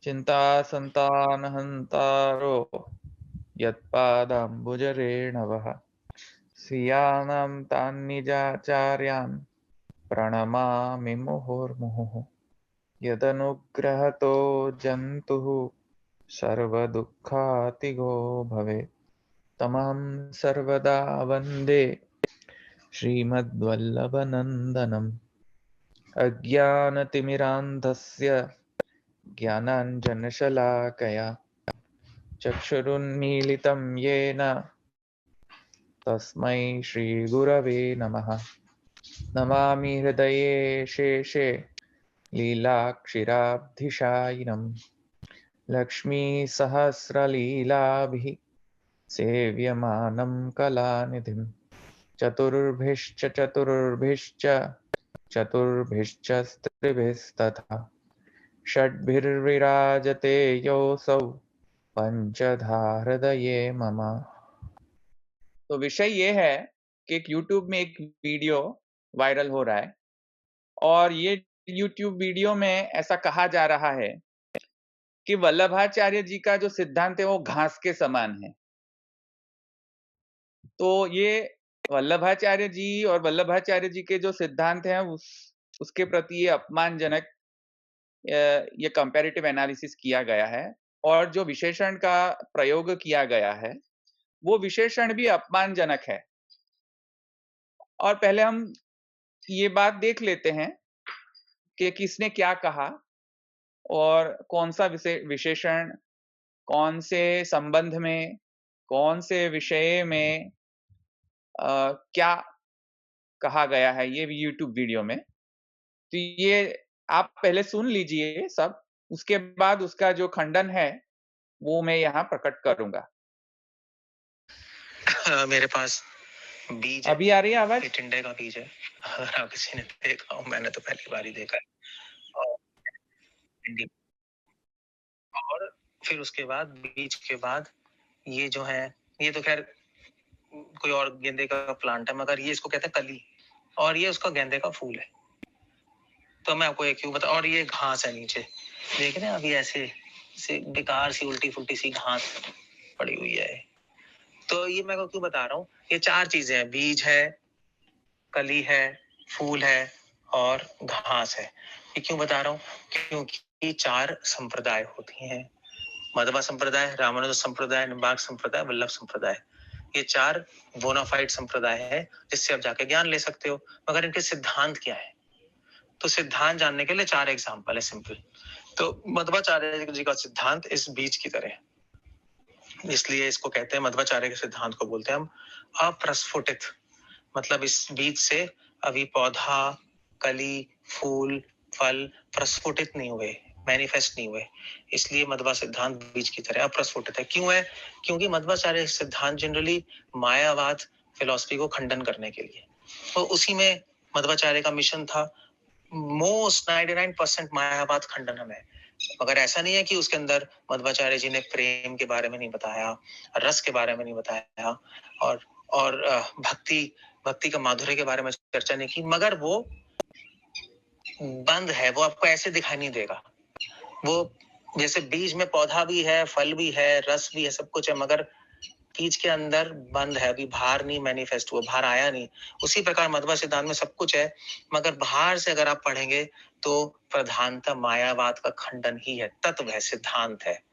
चिन्तासन्तानहन्तारो यत्पादाम्बुजरेणवः स्वीयानां तान्निजाचार्यान् प्रणमामि मुहुर्मुहुः यदनुग्रहतो जन्तुः सर्वदुःखातिगो भवेत् तमहं सर्वदा वन्दे श्रीमद्वल्लभनन्दनम् अज्ञानतिमिरान्धस्य ज्ञानाञ्जनशलाकया चक्षुरुन्मीलितं येन तस्मै श्रीगुरवे नमः नमामि हृदये शेषे लीलाक्षिराब्धिशायिनं लक्ष्मीसहस्रलीलाभिः सेव्यमानं कलानिधिं चतुर्भिश्च स्त्रिभिस्तथा षड्भिर्विराजते योऽसौ पंचधाहृदये मम। तो विषय ये है कि एक YouTube में एक वीडियो वायरल हो रहा है और ये YouTube वीडियो में ऐसा कहा जा रहा है कि वल्लभाचार्य जी का जो सिद्धांत है वो घास के समान है। तो ये वल्लभाचार्य जी और वल्लभाचार्य जी के जो सिद्धांत हैं उसके प्रति ये अपमानजनक ये कंपैरेटिव एनालिसिस किया गया है और जो विशेषण का प्रयोग किया गया है वो विशेषण भी अपमानजनक है। और पहले हम ये बात देख लेते हैं कि किसने क्या कहा और कौन सा विशेषण कौन से संबंध में कौन से विषय में क्या कहा गया है ये YouTube वीडियो में। तो ये आप पहले सुन लीजिए सब, उसके बाद उसका जो खंडन है वो मैं यहाँ प्रकट करूंगा। मेरे पास बीज अभी आ रही है आवाज? टिंडे का बीज है। अगर आप किसी ने देखा हो, मैंने तो पहली बार ही देखा है। और फिर उसके बाद बीज के बाद ये जो है, ये तो खैर कोई और गेंदे का प्लांट है, मगर ये इसको कहते हैं कली और ये उसका गेंदे का फूल है। तो मैं आपको एक क्यों बता, और ये घास है नीचे, देख रहे हैं अभी ऐसे बेकार सी उल्टी फुल्टी सी घास पड़ी हुई है। तो ये मैं क्यों बता रहा हूँ, ये चार चीजें हैं, बीज है, कली है, फूल है और घास है। ये क्यों बता रहा हूँ, क्योंकि चार संप्रदाय होती हैं, मध्वा संप्रदाय, रामानुज संप्रदाय, निम्बार्क संप्रदाय, वल्लभ संप्रदाय। ये चार बोनाफाइड संप्रदाय है जिससे आप जाके ज्ञान ले सकते हो। मगर इनके सिद्धांत क्या है, तो सिद्धांत जानने के लिए चार एग्जाम्पल है सिंपल। तो मध्वाचार्य जी का सिद्धांत इस बीज की तरह है, इसलिए इसको कहते हैं, मध्वाचार्य के सिद्धांत को बोलते हैं हम अप्रस्फुटित। मतलब इस बीज से अभी पौधा, कली, फूल, फल प्रस्फुटित नहीं हुए, मैनिफेस्ट नहीं हुए, इसलिए मध्वा सिद्धांत बीज की तरह अप्रस्फुटित है। क्यों है, क्योंकि मध्वाचार्य सिद्धांत जनरली मायावाद फिलॉसफी को खंडन करने के लिए, तो उसी में मध्वाचार्य का मिशन था। मोस्ट 99% मायावाद खंडन हमें, मगर ऐसा नहीं है कि उसके अंदर मध्वाचार्य जी ने प्रेम के बारे में नहीं बताया, रस के बारे में नहीं बताया और भक्ति का माधुर्य के बारे में चर्चा नहीं की, मगर वो बंद है, वो आपको ऐसे दिखाई नहीं देगा। वो जैसे बीज में पौधा भी है, फल भी है, रस भी है, सब कुछ है, मगर बीज के अंदर बंद है, अभी बाहर नहीं मैनिफेस्ट हुआ, बाहर आया नहीं। उसी प्रकार मध्वा सिद्धांत में सब कुछ है, मगर बाहर से अगर आप पढ़ेंगे तो प्रधानता मायावाद का खंडन ही है, तत्व है, सिद्धांत है।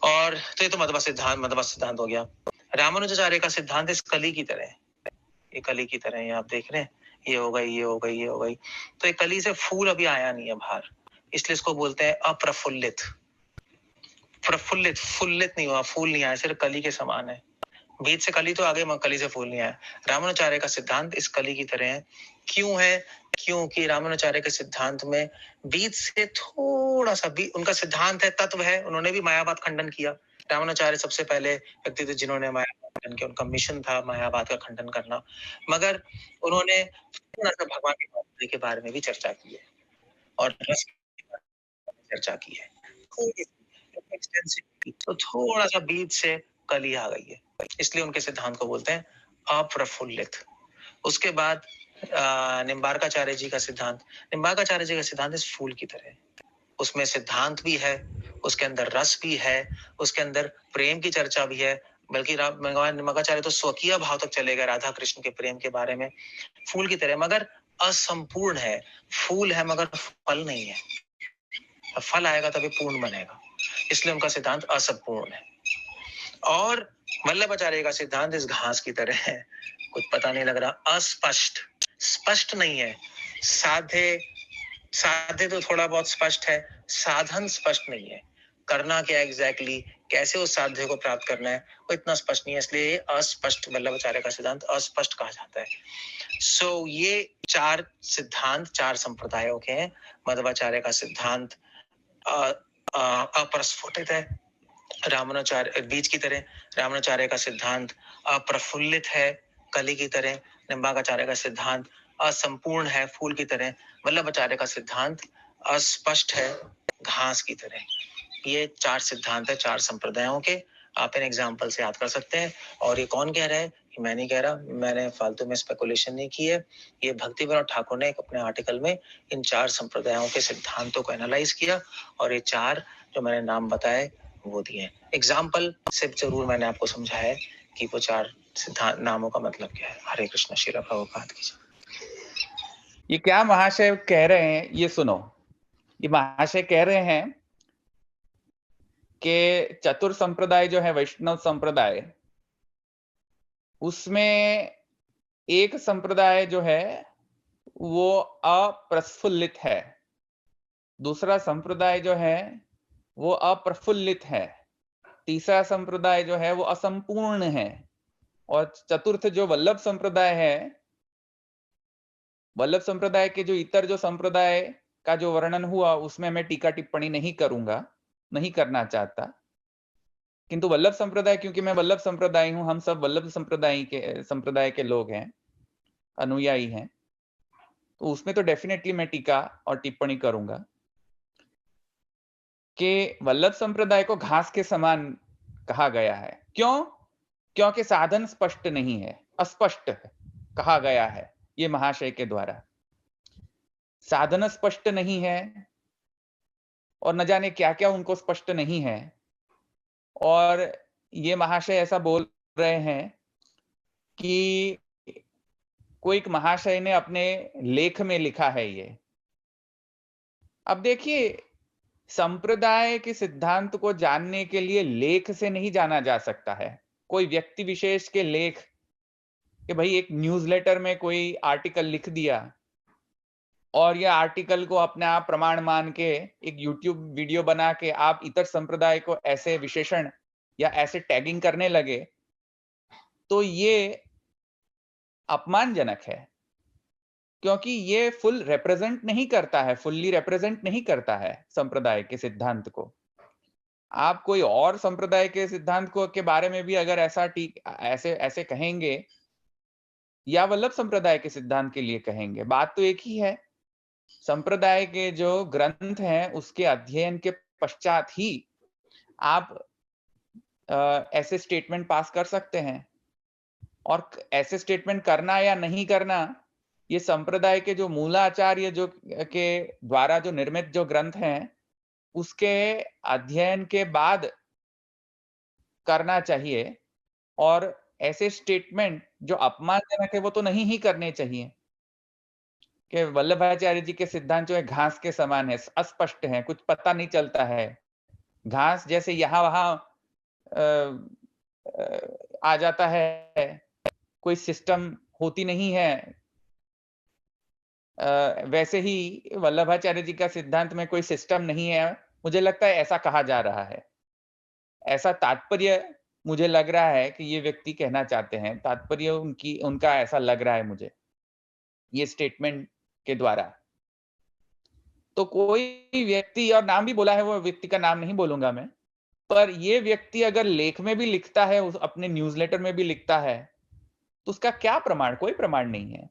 और तो ये तो मध्वा सिद्धांत हो गया। रामानुजाचार्य का सिद्धांत इस कली की तरह है, ये कली की तरह है, आप देख रहे हैं, ये हो गई, ये हो गई, ये हो गई। तो एक कली से फूल अभी आया नहीं है बाहर, इसलिए इसको बोलते हैं अप्रफुल्लित। प्रफुल्लित, फुल्लित नहीं हुआ, फूल नहीं आया, सिर्फ कली के समान है। बीज से कली तो आ गई, कली से फूल नहीं आया। रामानुजाचार्य का सिद्धांत इस कली की तरह है। क्यों है, क्योंकि रामानुजाचार्य के सिद्धांत में बीज से थोड़ा सा भी, उनका सिद्धांत है, तत्व है, उन्होंने भी मायावाद खंडन किया। रामानुजाचार्य सबसे पहले व्यक्ति थे जिन्होंने मायावाद खंडन किया, उनका मिशन था मायावाद का खंडन करना, मगर उन्होंने थोड़ा सा भगवान के बारे में भी चर्चा की है और रस के बारे में चर्चा की है, तो थोड़ा सा बीज से कली आ गई है, इसलिए उनके सिद्धांत को बोलते हैं अप्रफुल्लित। उसके बाद निम्बार्काचार्य जी का सिद्धांत, निम्बार्काचार्य जी का सिद्धांत इस फूल की तरह है। उसमें सिद्धांत भी है, उसके अंदर रस भी है, उसके अंदर प्रेम की चर्चा भी है, बल्कि भगवान मगाचार्य तो स्वकीय भाव तक चले गए राधा कृष्ण के प्रेम के बारे में, फूल की तरह, मगर असंपूर्ण है। फूल है मगर फल नहीं है, फल आएगा तभी पूर्ण बनेगा, इसलिए उनका सिद्धांत असंपूर्ण है। और वल्लभाचार्य का सिद्धांत इस घास की तरह है, कुछ पता नहीं लग रहा, अस्पष्ट, स्पष्ट नहीं है। साध्य साध्य तो थोड़ा बहुत स्पष्ट है, साधन स्पष्ट नहीं है। करना क्या एग्जैक्टली, कैसे उस साध्य को प्राप्त करना है, वो इतना स्पष्ट नहीं है, इसलिए अस्पष्ट, वल्लभाचार्य का सिद्धांत अस्पष्ट कहा जाता है। सो ये 4 सिद्धांत 4 संप्रदायों के हैं। मध्वाचार्य का सिद्धांत अप्रस्फुटित है, रामानुचार्य बीज की तरह, रामानुचार्य का सिद्धांत अप्रफुल्लित है, कली की तरह, निम्बाकाचार्य का सिद्धांत असंपूर्ण है, फूल की तरह, वल्लभाचार्य का सिद्धांत अस्पष्ट है, घास की तरह। ये 4 सिद्धांत है 4 संप्रदायों के, आप इन एग्जाम्पल से याद कर सकते हैं। और ये कौन कह रहा है, मैं नहीं कह रहा, मैंने फालतू में स्पेकुलेशन नहीं की है, ये भक्ति विनोद ठाकुर ने अपने आर्टिकल में इन 4 संप्रदायों के सिद्धांतों को एनालाइज किया, और ये 4 जो मैंने नाम बताए वो दिए। एग्जाम्पल से जरूर मैंने आपको समझाया है कि वो 4 सिद्धांत नामों का मतलब क्या है। हरे कृष्ण, श्रील प्रभुपाद की जय। ये क्या महाशय कह रहे हैं, ये सुनो। ये महाशय कह रहे हैं कि चतुर संप्रदाय जो है वैष्णव संप्रदाय, उसमें एक संप्रदाय जो है वो अप्रस्फुल्लित है, दूसरा संप्रदाय जो है वो अप्रफुल्लित है, तीसरा संप्रदाय जो है वो असंपूर्ण है, और चतुर्थ जो वल्लभ संप्रदाय है, वल्लभ संप्रदाय के जो इतर जो संप्रदाय का जो वर्णन हुआ उसमें मैं टीका टिप्पणी नहीं करूंगा, नहीं करना चाहता। किंतु वल्लभ संप्रदाय, क्योंकि मैं वल्लभ संप्रदाय हूं, हम सब वल्लभ संप्रदाय के लोग हैं, अनुयायी हैं, तो उसमें तो डेफिनेटली मैं टीका और टिप्पणी करूंगा कि वल्लभ संप्रदाय को घास के समान कहा गया है। क्यों? क्योंकि साधन स्पष्ट नहीं है, अस्पष्ट है, कहा गया है ये महाशय के द्वारा। साधन स्पष्ट नहीं है, और न जाने क्या क्या उनको स्पष्ट नहीं है, और ये महाशय ऐसा बोल रहे हैं कि कोई एक महाशय ने अपने लेख में लिखा है ये। अब देखिए, संप्रदाय के सिद्धांत को जानने के लिए लेख से नहीं जाना जा सकता है, कोई व्यक्ति विशेष के लेख, कि भाई एक न्यूज़लेटर में कोई आर्टिकल लिख दिया और यह आर्टिकल को अपने आप प्रमाण मान के एक यूट्यूब वीडियो बना के आप इतर संप्रदाय को ऐसे विशेषण या ऐसे टैगिंग करने लगे, तो ये अपमानजनक है, क्योंकि ये फुल्ली रिप्रेजेंट नहीं करता है संप्रदाय के सिद्धांत को। आप कोई और संप्रदाय के सिद्धांत को के बारे में भी अगर ऐसे ऐसे कहेंगे, या वल्लभ संप्रदाय के सिद्धांत के लिए कहेंगे, बात तो एक ही है। संप्रदाय के जो ग्रंथ हैं उसके अध्ययन के पश्चात ही आप ऐसे स्टेटमेंट पास कर सकते हैं, और ऐसे स्टेटमेंट करना या नहीं करना, ये संप्रदाय के जो मूलाचार्य जो के द्वारा जो निर्मित जो ग्रंथ हैं उसके अध्ययन के बाद करना चाहिए, और ऐसे स्टेटमेंट जो अपमानजनक है वो तो नहीं ही करने चाहिए, कि वल्लभाचार्य जी के सिद्धांत जो है घास के समान है, अस्पष्ट है, कुछ पता नहीं चलता है, घास जैसे यहाँ वहां आ जाता है, कोई सिस्टम होती नहीं है, वैसे ही वल्लभाचार्य जी का सिद्धांत में कोई सिस्टम नहीं है, मुझे लगता है ऐसा कहा जा रहा है। ऐसा तात्पर्य मुझे लग रहा है कि ये व्यक्ति कहना चाहते हैं, तात्पर्य उनका ऐसा लग रहा है मुझे, ये स्टेटमेंट के द्वारा। तो कोई व्यक्ति, और नाम भी बोला है, वो व्यक्ति का नाम नहीं बोलूंगा मैं, पर ये व्यक्ति अगर लेख में भी लिखता है, अपने न्यूज़लेटर में भी लिखता है, तो उसका क्या प्रमाण? कोई प्रमाण नहीं है।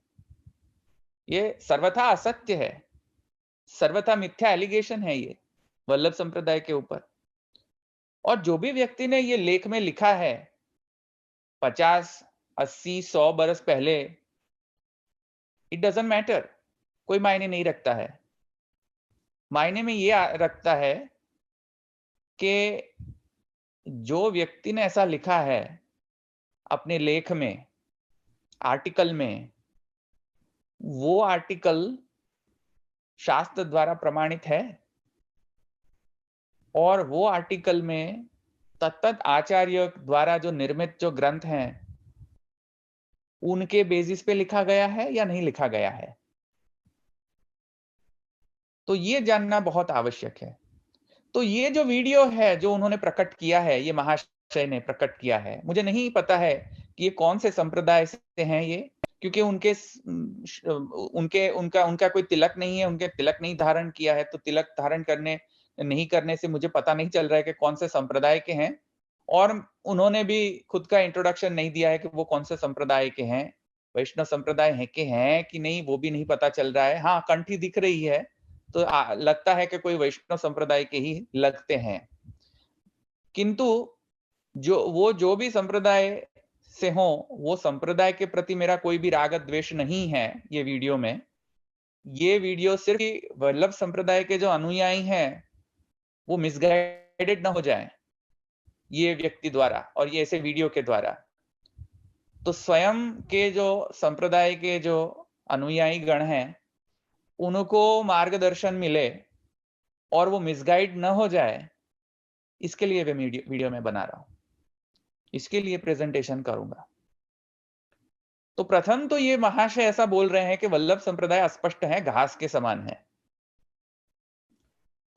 ये सर्वथा असत्य है, सर्वथा मिथ्या एलिगेशन है ये वल्लभ संप्रदाय के ऊपर। और जो भी व्यक्ति ने ये लेख में लिखा है 50, 80, 100 बरस पहले, इट डजंट मैटर, कोई मायने नहीं रखता है। मायने में ये रखता है कि जो व्यक्ति ने ऐसा लिखा है अपने लेख में, आर्टिकल में, वो आर्टिकल शास्त्र द्वारा प्रमाणित है और वो आर्टिकल में तत्त आचार्य द्वारा जो निर्मित जो ग्रंथ हैं, उनके बेसिस पे लिखा गया है या नहीं लिखा गया है। तो ये जानना बहुत आवश्यक है। तो ये जो वीडियो है जो उन्होंने प्रकट किया है, ये महाशय ने प्रकट किया है, मुझे नहीं पता है कि ये कौन से संप्रदाय से हैं ये, क्योंकि उनका कोई तिलक नहीं है, उनके तिलक नहीं धारण किया है, तो तिलक धारण करने नहीं करने से मुझे पता नहीं चल रहा है कि कौन से संप्रदाय के हैं। और उन्होंने भी खुद का इंट्रोडक्शन नहीं दिया है कि वो कौन से संप्रदाय के हैं, वैष्णव संप्रदाय है कि हैं कि नहीं वो भी नहीं पता चल रहा है। हाँ, कंठी दिख रही है, तो लगता है कि कोई वैष्णव संप्रदाय के ही लगते हैं। किंतु जो भी संप्रदाय से हो, वो संप्रदाय के प्रति मेरा कोई भी राग द्वेष नहीं है ये वीडियो में। ये वीडियो सिर्फ वल्लभ संप्रदाय के जो अनुयायी हैं, वो मिसगाइडेड ना हो जाएं ये व्यक्ति द्वारा और ये ऐसे वीडियो के द्वारा। तो स्वयं के जो संप्रदाय के जो अनुयायी गण हैं, उनको मार्गदर्शन मिले और वो मिसगाइड न हो जाए, इसके लिए वीडियो मैं बना रहा हूं, इसके लिए प्रेजेंटेशन करूंगा। तो प्रथम तो ये महाशय ऐसा बोल रहे हैं कि वल्लभ संप्रदाय अस्पष्ट है, घास के समान है।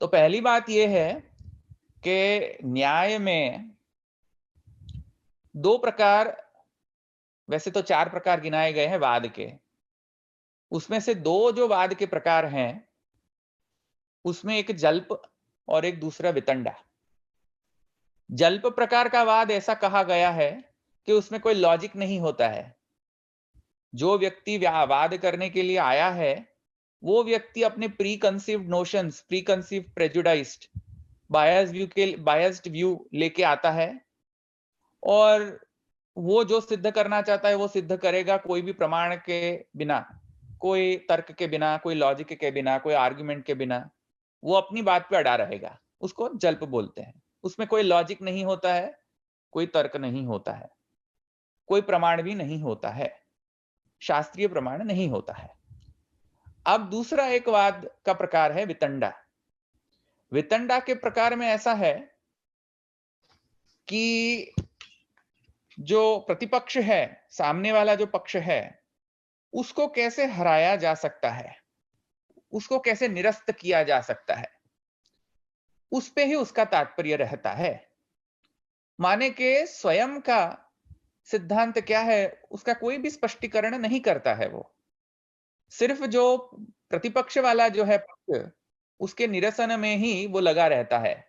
तो पहली बात यह है कि न्याय में दो प्रकार, वैसे तो 4 प्रकार गिनाए गए हैं वाद के, उसमें से 2 जो वाद के प्रकार हैं, उसमें एक जल्प और एक दूसरा वितंडा। जल्प प्रकार का वाद ऐसा कहा गया है कि उसमें कोई लॉजिक नहीं होता है। जो व्यक्ति वाद करने के लिए आया है, वो व्यक्ति अपने preconceived notions, preconceived prejudiced biased view लेके आता है और वो जो सिद्ध करना चाहता है वो सिद्ध करेगा, कोई भी प्रमाण के बिना, कोई तर्क के बिना, कोई लॉजिक के बिना, कोई आर्गुमेंट के बिना, वो अपनी बात पे अड़ा रहेगा। उसको जल्प बोलते हैं। उसमें कोई लॉजिक नहीं होता है, कोई तर्क नहीं होता है, कोई प्रमाण भी नहीं होता है, शास्त्रीय प्रमाण नहीं होता है। अब दूसरा एक वाद का प्रकार है वितंडा। वितंडा के प्रकार में ऐसा है कि जो प्रतिपक्ष है, सामने वाला जो पक्ष है, उसको कैसे हराया जा सकता है, उसको कैसे निरस्त किया जा सकता है, उस पे ही उसका तात्पर्य रहता है। माने के स्वयं का सिद्धांत क्या है, उसका कोई भी स्पष्टीकरण नहीं करता है। वो सिर्फ जो प्रतिपक्ष वाला जो है पक्ष, उसके निरसन में ही वो लगा रहता है।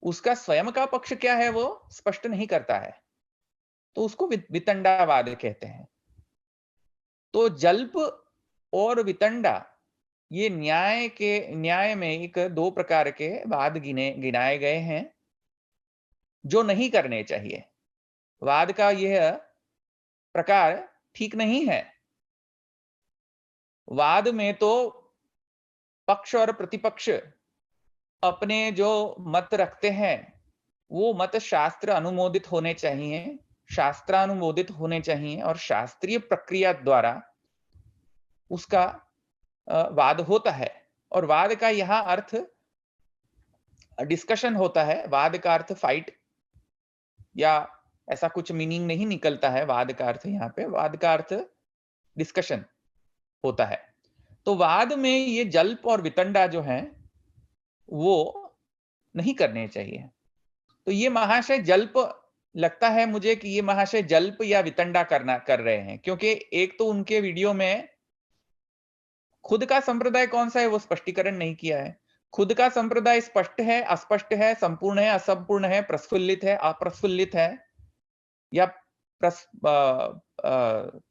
उसका स्वयं का पक्ष क्या है वो स्पष्ट नहीं करता है, तो उसको वितंडावाद कहते हैं। तो जल्प और वितंडा, ये न्याय में एक 2 प्रकार के वाद गिनाए गए हैं जो नहीं करने चाहिए। वाद का यह प्रकार ठीक नहीं है। वाद में तो पक्ष और प्रतिपक्ष अपने जो मत रखते हैं, वो मत शास्त्र अनुमोदित होने चाहिए, शास्त्रानुमोदित होने चाहिए और शास्त्रीय प्रक्रिया द्वारा उसका वाद होता है। और वाद का यहां अर्थ डिस्कशन होता है। वाद का अर्थ फाइट या ऐसा कुछ मीनिंग नहीं निकलता है। वाद का अर्थ यहां पे, वाद का अर्थ डिस्कशन होता है। तो वाद में ये जल्प और वितंडा जो है वो नहीं करने चाहिए। तो ये महाशय जल्प, लगता है मुझे कि ये महाशय जल्प या वितंडा कर रहे हैं, क्योंकि एक तो उनके वीडियो में खुद का संप्रदाय कौन सा है वो स्पष्टीकरण नहीं किया है। खुद का संप्रदाय स्पष्ट है, अस्पष्ट है, संपूर्ण है, असंपूर्ण है, प्रस्फुल्लित है, अप्रस्फुल्लित है, या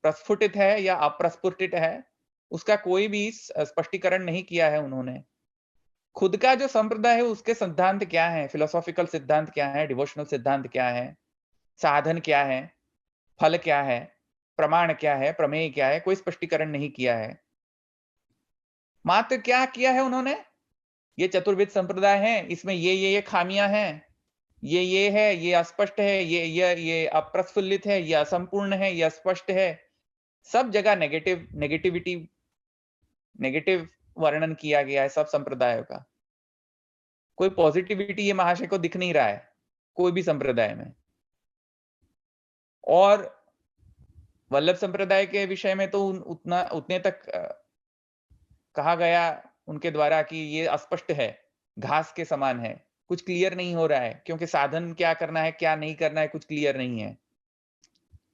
प्रस्फुटित है या अप्रस्फुटित है, उसका कोई भी स्पष्टीकरण नहीं किया है उन्होंने। खुद का जो संप्रदाय है उसके सिद्धांत क्या है, फिलोसॉफिकल सिद्धांत क्या है, डिवोशनल सिद्धांत क्या है, साधन क्या है, फल क्या है, प्रमाण क्या है, प्रमेय क्या है, कोई स्पष्टीकरण नहीं किया है। मात्र क्या किया है उन्होंने? ये चतुर्विद संप्रदाय है, इसमें ये खामियां हैं, ये है, ये अस्पष्ट है, ये अप्रस्फुल्लित है, ये असंपूर्ण है, ये अस्पष्ट है। सब जगह नेगेटिविटी नेगेटिव वर्णन किया गया है सब संप्रदायों का। कोई पॉजिटिविटी ये महाशय को दिख नहीं रहा है, कोई भी संप्रदाय में। और वल्लभ संप्रदाय के विषय में तो उतने तक कहा गया उनके द्वारा कि ये अस्पष्ट है, घास के समान है, कुछ क्लियर नहीं हो रहा है, क्योंकि साधन क्या करना है, क्या नहीं करना है, कुछ क्लियर नहीं है।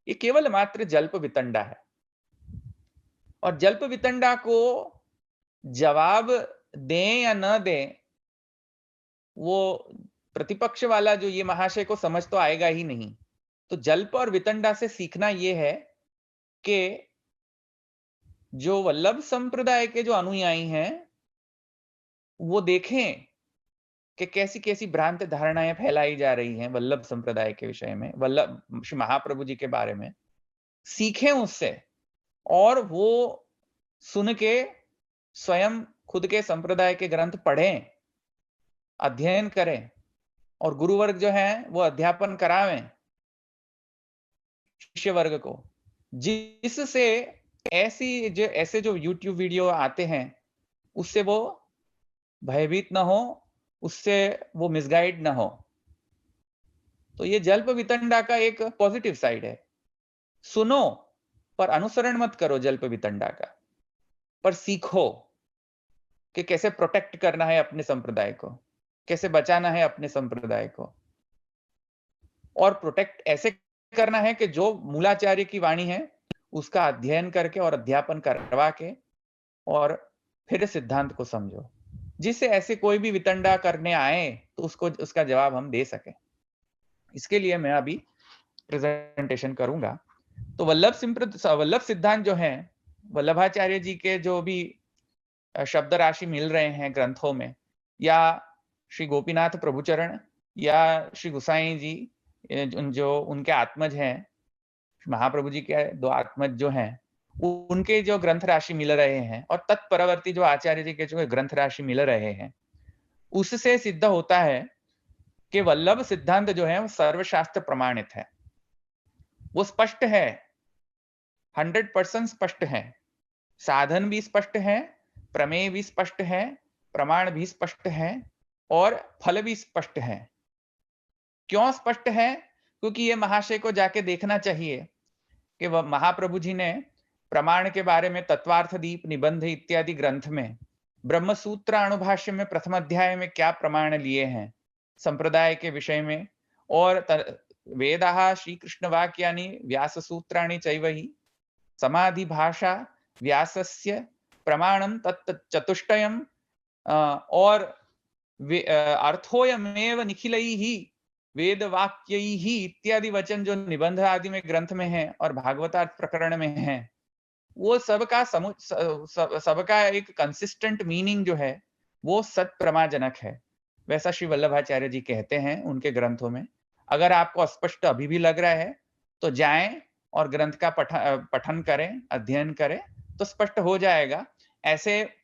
ये केवल मात्र जल्प वितंडा है। और जल्प वितंडा को जवाब दें या न दें, वो प्रतिपक्ष वाला जो ये महाशय को समझ तो आएगा ही नहीं। तो जल्प और वितंडा से सीखना ये है कि जो वल्लभ संप्रदाय के जो अनुयायी हैं, वो देखें कि कैसी-कैसी भ्रांत धारणाएं फैलाई जा रही हैं वल्लभ संप्रदाय के विषय में, वल्लभ श्री महाप्रभु जी के बारे में। सीखें उससे और वो सुन के स्वयं खुद के संप्रदाय के ग्रंथ पढ़ें, अध्ययन करें और गुरुवर्ग जो है वो अध्यापन करावें शिष्य वर्ग को, जिससे ऐसे जो यूट्यूब वीडियो आते हैं उससे वो भयभीत ना हो, उससे वो मिसगाइड ना हो। तो ये जल्प वितंडा का एक पॉजिटिव साइड है। सुनो पर अनुसरण मत करो जल्प वितंडा का, पर सीखो कि कैसे प्रोटेक्ट करना है अपने संप्रदाय को, कैसे बचाना है अपने संप्रदाय को। और प्रोटेक्ट ऐसे करना है कि जो मूलाचार्य की वाणी है उसका अध्ययन करके और अध्यापन करवा के और फिर सिद्धांत को समझो, जिससे ऐसे कोई भी वितंडा करने आए तो उसका जवाब हम दे सकें। इसके लिए मैं अभी प्रेजेंटेशन करूंगा। तो वल्लभ सिद्धांत जो है, वल्लभाचार्य जी के जो भी शब्द राशि मिल रहे हैं ग्रंथों में, या श्री गोपीनाथ प्रभुचरण या श्री गुसाई जी जो उनके आत्मज हैं, महाप्रभु जी के दो आत्मज जो हैं, उनके जो ग्रंथ राशि मिल रहे हैं और तत्परवर्ती जो आचार्य जी के जो ग्रंथ राशि मिल रहे हैं, उससे सिद्ध होता है कि वल्लभ सिद्धांत जो है वो सर्वशास्त्र प्रमाणित है, वो स्पष्ट है, 100% स्पष्ट है। साधन भी स्पष्ट है, प्रमेय भी स्पष्ट है, प्रमाण भी स्पष्ट है और फल भी स्पष्ट है। क्यों स्पष्ट है? क्योंकि ये महाशय को जाके देखना चाहिए कि वह महाप्रभु जी ने प्रमाण के बारे में तत्वार्थ दीप निबंध इत्यादि ग्रंथ में ब्रह्म सूत्र अणुभाष्य में प्रथम अध्याय में क्या प्रमाण लिए हैं संप्रदाय के विषय में, और वेदाः श्रीकृष्ण वाक्यानि व्यास सूत्राणि चैवहि समाधि भाषा व्यासस्य प्रमाणम तत् चतुष्टयम और अर्थोयमेव निखिलैः वेद वाक्यैः इत्यादि वचन जो निबंध आदि में ग्रंथ में है और भागवतार्थ प्रकरण में है, वो सबका एक कंसिस्टेंट मीनिंग जो है वो सत्प्रमाजनक है। वैसा श्री वल्लभाचार्य जी कहते हैं उनके ग्रंथों में। अगर आपको अस्पष्ट अभी भी लग रहा है तो जाएं और ग्रंथ का पठन करें, अध्ययन करें, तो स्पष्ट हो जाएगा। ऐसे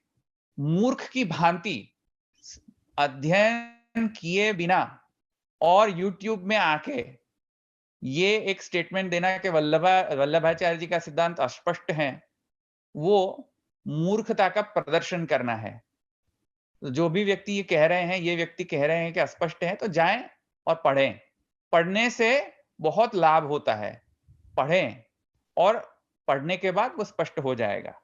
मूर्ख की भांति अध्ययन किए बिना और YouTube में आके ये एक स्टेटमेंट देना कि वल्लभाचार्य जी का सिद्धांत अस्पष्ट है, वो मूर्खता का प्रदर्शन करना है। जो भी व्यक्ति ये कह रहे हैं, ये व्यक्ति कह रहे हैं कि अस्पष्ट है, तो जाएं और पढ़ें। पढ़ने से बहुत लाभ होता है। पढ़ें और पढ़ने के बाद वो स्पष्ट हो जाएगा।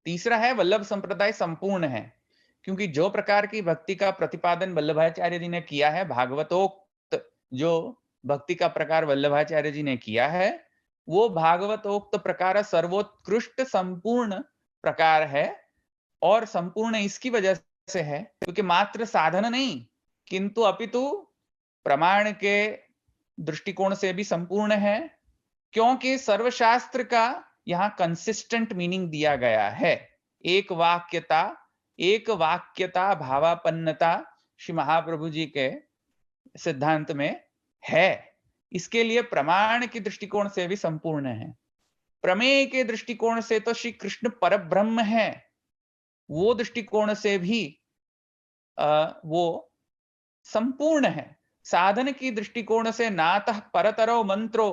तीसरा है वल्लभ संप्रदाय संपूर्ण है, क्योंकि जो प्रकार की भक्ति का प्रतिपादन वल्लभाचार्य जी ने किया है, भागवतोक्त जो भक्ति का प्रकार वल्लभाचार्य जी ने किया है, वो भागवतोक्त प्रकार सर्वोत्कृष्ट संपूर्ण प्रकार है। और संपूर्ण इसकी वजह से है क्योंकि मात्र साधन नहीं, किंतु अपितु प्रमाण के दृष्टिकोण से भी संपूर्ण है, क्योंकि सर्वशास्त्र का यहां कंसिस्टेंट मीनिंग दिया गया है। एक वाक्यता भावापन्नता श्री महाप्रभु जी के सिद्धांत में है। इसके लिए प्रमाण के दृष्टिकोण से भी संपूर्ण है। प्रमेय के दृष्टिकोण से तो श्री कृष्ण परब्रह्म है, वो दृष्टिकोण से भी वो संपूर्ण है। साधन की दृष्टिकोण से नातः परतरो मंत्रो,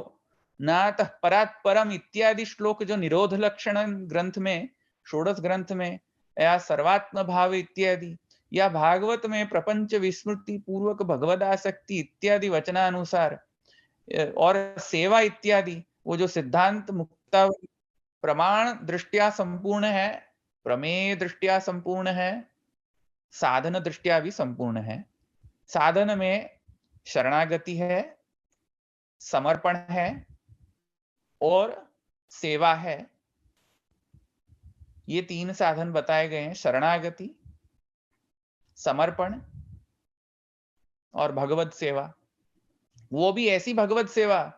नातः परात् परम इत्यादि श्लोक जो निरोध लक्षण ग्रंथ में, षोडश ग्रंथ में, या सर्वात्म भाव इत्यादि, या भागवत में प्रपंच विस्मृति पूर्वक भगवदासक्ति इत्यादि वचनानुसार, और सेवा इत्यादि, वो जो सिद्धांत मुक्ता प्रमाण दृष्टिया संपूर्ण है, प्रमेय दृष्टिया संपूर्ण है, साधन दृष्टिया भी संपूर्ण है। साधन में शरणागति है, समर्पण है और सेवा है। ये 3 साधन बताए गए हैं, शरणागति, समर्पण और भगवत सेवा। वो भी ऐसी भगवत सेवा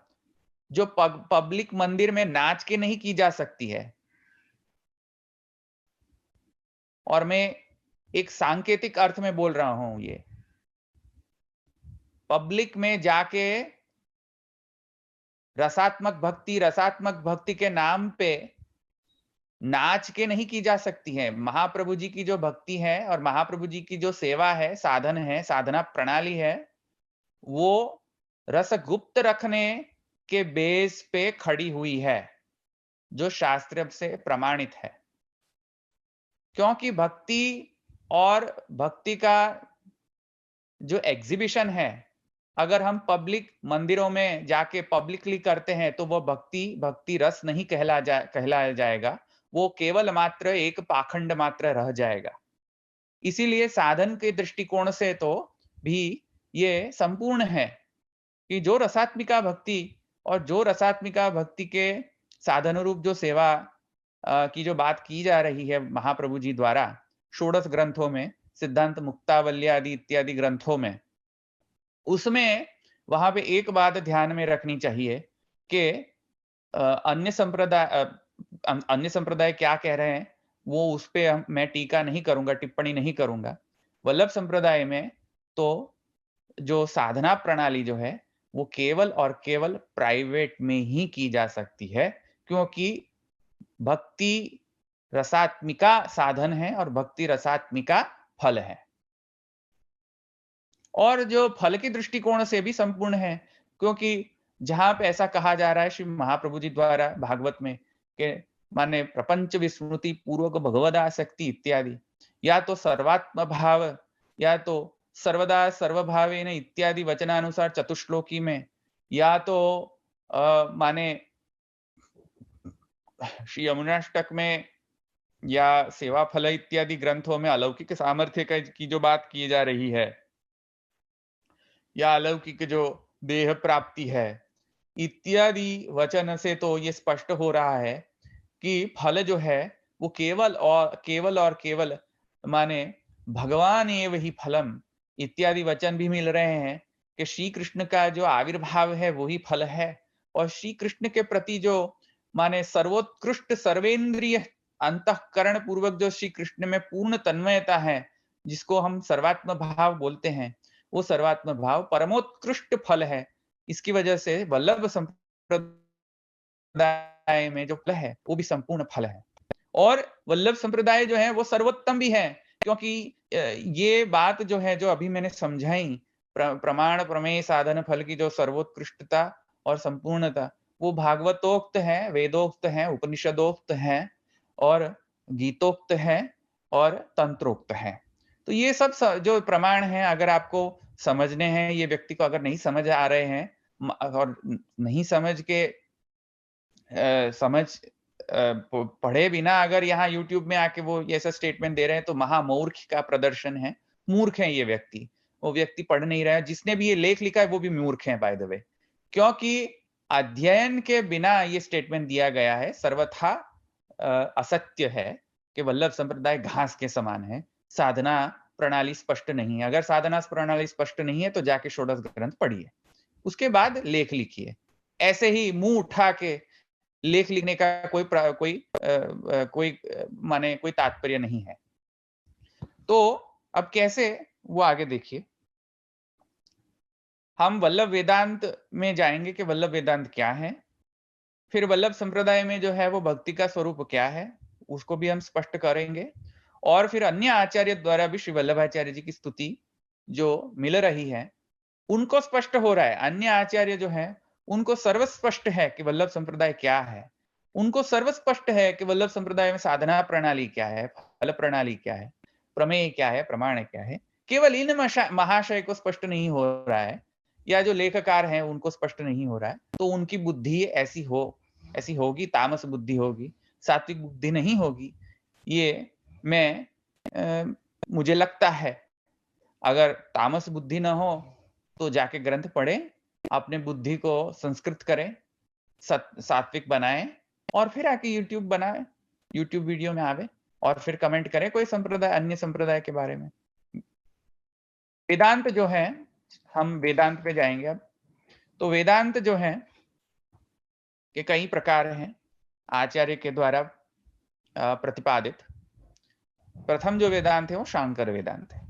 जो पब्लिक मंदिर में नाच के नहीं की जा सकती है। और मैं एक सांकेतिक अर्थ में बोल रहा हूं, ये पब्लिक में जाके रसात्मक भक्ति के नाम पे नाच के नहीं की जा सकती है। महाप्रभु जी की जो भक्ति है और महाप्रभु जी की जो सेवा है, साधन है, साधना प्रणाली है, वो रस गुप्त रखने के बेस पे खड़ी हुई है, जो शास्त्र से प्रमाणित है। क्योंकि भक्ति और भक्ति का जो एग्जीबिशन है, अगर हम पब्लिक मंदिरों में जाके पब्लिकली करते हैं तो वो भक्ति रस नहीं कहलाया जाएगा। वो केवल मात्र एक पाखंड मात्र रह जाएगा। इसीलिए साधन के दृष्टिकोण से तो भी ये संपूर्ण है कि जो रसात्मिका भक्ति और जो रसात्मिका भक्ति के साधन रूप जो सेवा की जो बात की जा रही है महाप्रभु जी द्वारा षोडश ग्रंथों में, सिद्धांत मुक्तावली आदि इत्यादि ग्रंथों में, उसमें वहां पे एक बात ध्यान में रखनी चाहिए कि अन्य संप्रदाय क्या कह रहे हैं, वो उस पे मैं टीका नहीं करूंगा, टिप्पणी नहीं करूंगा। वल्लभ संप्रदाय में तो जो साधना प्रणाली जो है वो केवल और केवल प्राइवेट में ही की जा सकती है, क्योंकि भक्ति रसात्मिका साधन है और भक्ति रसात्मिका फल है। और जो फल के दृष्टिकोण से भी संपूर्ण है, क्योंकि जहां पे ऐसा कहा जा रहा है श्री महाप्रभु जी द्वारा भागवत में कि माने प्रपंच विस्मृति पूर्वक भगवदासक्ति इत्यादि, या तो सर्वात्म भाव, या तो सर्वदा सर्वभावेन इत्यादि वचनानुसार चतुश्लोकी में, या तो माने श्री यमुनाष्टक में या सेवा फल इत्यादि ग्रंथों में अलौकिक सामर्थ्य की जो बात की जा रही है, या अलौकिक जो देह प्राप्ति है इत्यादि वचन से तो ये स्पष्ट हो रहा है कि फल जो है वो केवल माने भगवान एव ही फलम इत्यादि वचन भी मिल रहे हैं कि श्री कृष्ण का जो आविर्भाव है वही फल है। और श्री कृष्ण के प्रति जो माने सर्वोत्कृष्ट सर्वेंद्रिय अंतःकरण पूर्वक जो श्री कृष्ण में पूर्ण तन्मयता है, जिसको हम सर्वात्म भाव बोलते हैं, वो सर्वात्म भाव परमोत्कृष्ट फल है। इसकी वजह से वल्लभ संप्रदाय में जो फल है वो भी संपूर्ण फल है। और वल्लभ संप्रदाय जो है वो सर्वोत्तम भी है, क्योंकि ये बात जो है जो अभी मैंने समझाई, प्रमाण प्रमेय साधन फल की जो सर्वोत्कृष्टता और संपूर्णता, वो भागवतोक्त है, वेदोक्त है, उपनिषदोक्त है और गीतोक्त है और तंत्रोक्त है। तो ये सब जो प्रमाण हैं, अगर आपको समझने हैं, ये व्यक्ति को अगर नहीं समझ आ रहे हैं और नहीं समझ के पढ़े बिना अगर यहाँ यूट्यूब में आके वो ऐसा स्टेटमेंट दे रहे हैं तो महामूर्ख का प्रदर्शन है। मूर्ख है ये व्यक्ति, वो व्यक्ति पढ़ नहीं रहा है। जिसने भी ये लेख लिखा है वो भी मूर्ख है बाय द वे, क्योंकि अध्ययन के बिना ये स्टेटमेंट दिया गया है सर्वथा असत्य है कि वल्लभ संप्रदाय घास के समान है, साधना प्रणाली स्पष्ट नहीं है। अगर साधना प्रणाली स्पष्ट नहीं है तो जाके षोडश ग्रंथ पढ़िए, उसके बाद लेख लिखिए। ऐसे ही मुंह उठा के लेख लिखने का कोई माने कोई तात्पर्य नहीं है। तो अब कैसे, वो आगे देखिए। हम वल्लभ वेदांत में जाएंगे कि वल्लभ वेदांत क्या है, फिर वल्लभ संप्रदाय में जो है वो भक्ति का स्वरूप क्या है, उसको भी हम स्पष्ट करेंगे। और फिर अन्य आचार्य द्वारा भी श्री वल्लभाचार्य जी की स्तुति जो मिल रही है, उनको स्पष्ट हो रहा है। अन्य आचार्य जो हैं, उनको सर्वस्पष्ट है कि वल्लभ संप्रदाय क्या है। उनको सर्वस्पष्ट है कि वल्लभ संप्रदाय में साधना प्रणाली क्या है, फल प्रणाली क्या है, प्रमेय क्या है, प्रमाण क्या है। केवल इन महाशय को स्पष्ट नहीं हो रहा है, या जो लेखकार हैं उनको स्पष्ट नहीं हो रहा है, तो उनकी बुद्धि ऐसी होगी, तामस बुद्धि होगी, सात्विक बुद्धि नहीं होगी। ये मैं मुझे लगता है, अगर तामस बुद्धि ना हो तो जाके ग्रंथ पढ़ें, अपने बुद्धि को संस्कृत करें, सात्विक बनाएं और फिर आके यूट्यूब बनाएं, यूट्यूब वीडियो में आवे और फिर कमेंट करें कोई संप्रदाय, अन्य संप्रदाय के बारे में। वेदांत जो है, हम वेदांत पे जाएंगे अब। तो वेदांत जो है के कई प्रकार हैं आचार्य के द्वारा प्रतिपादित। प्रथम जो वेदांत है वो शांकर वेदांत है।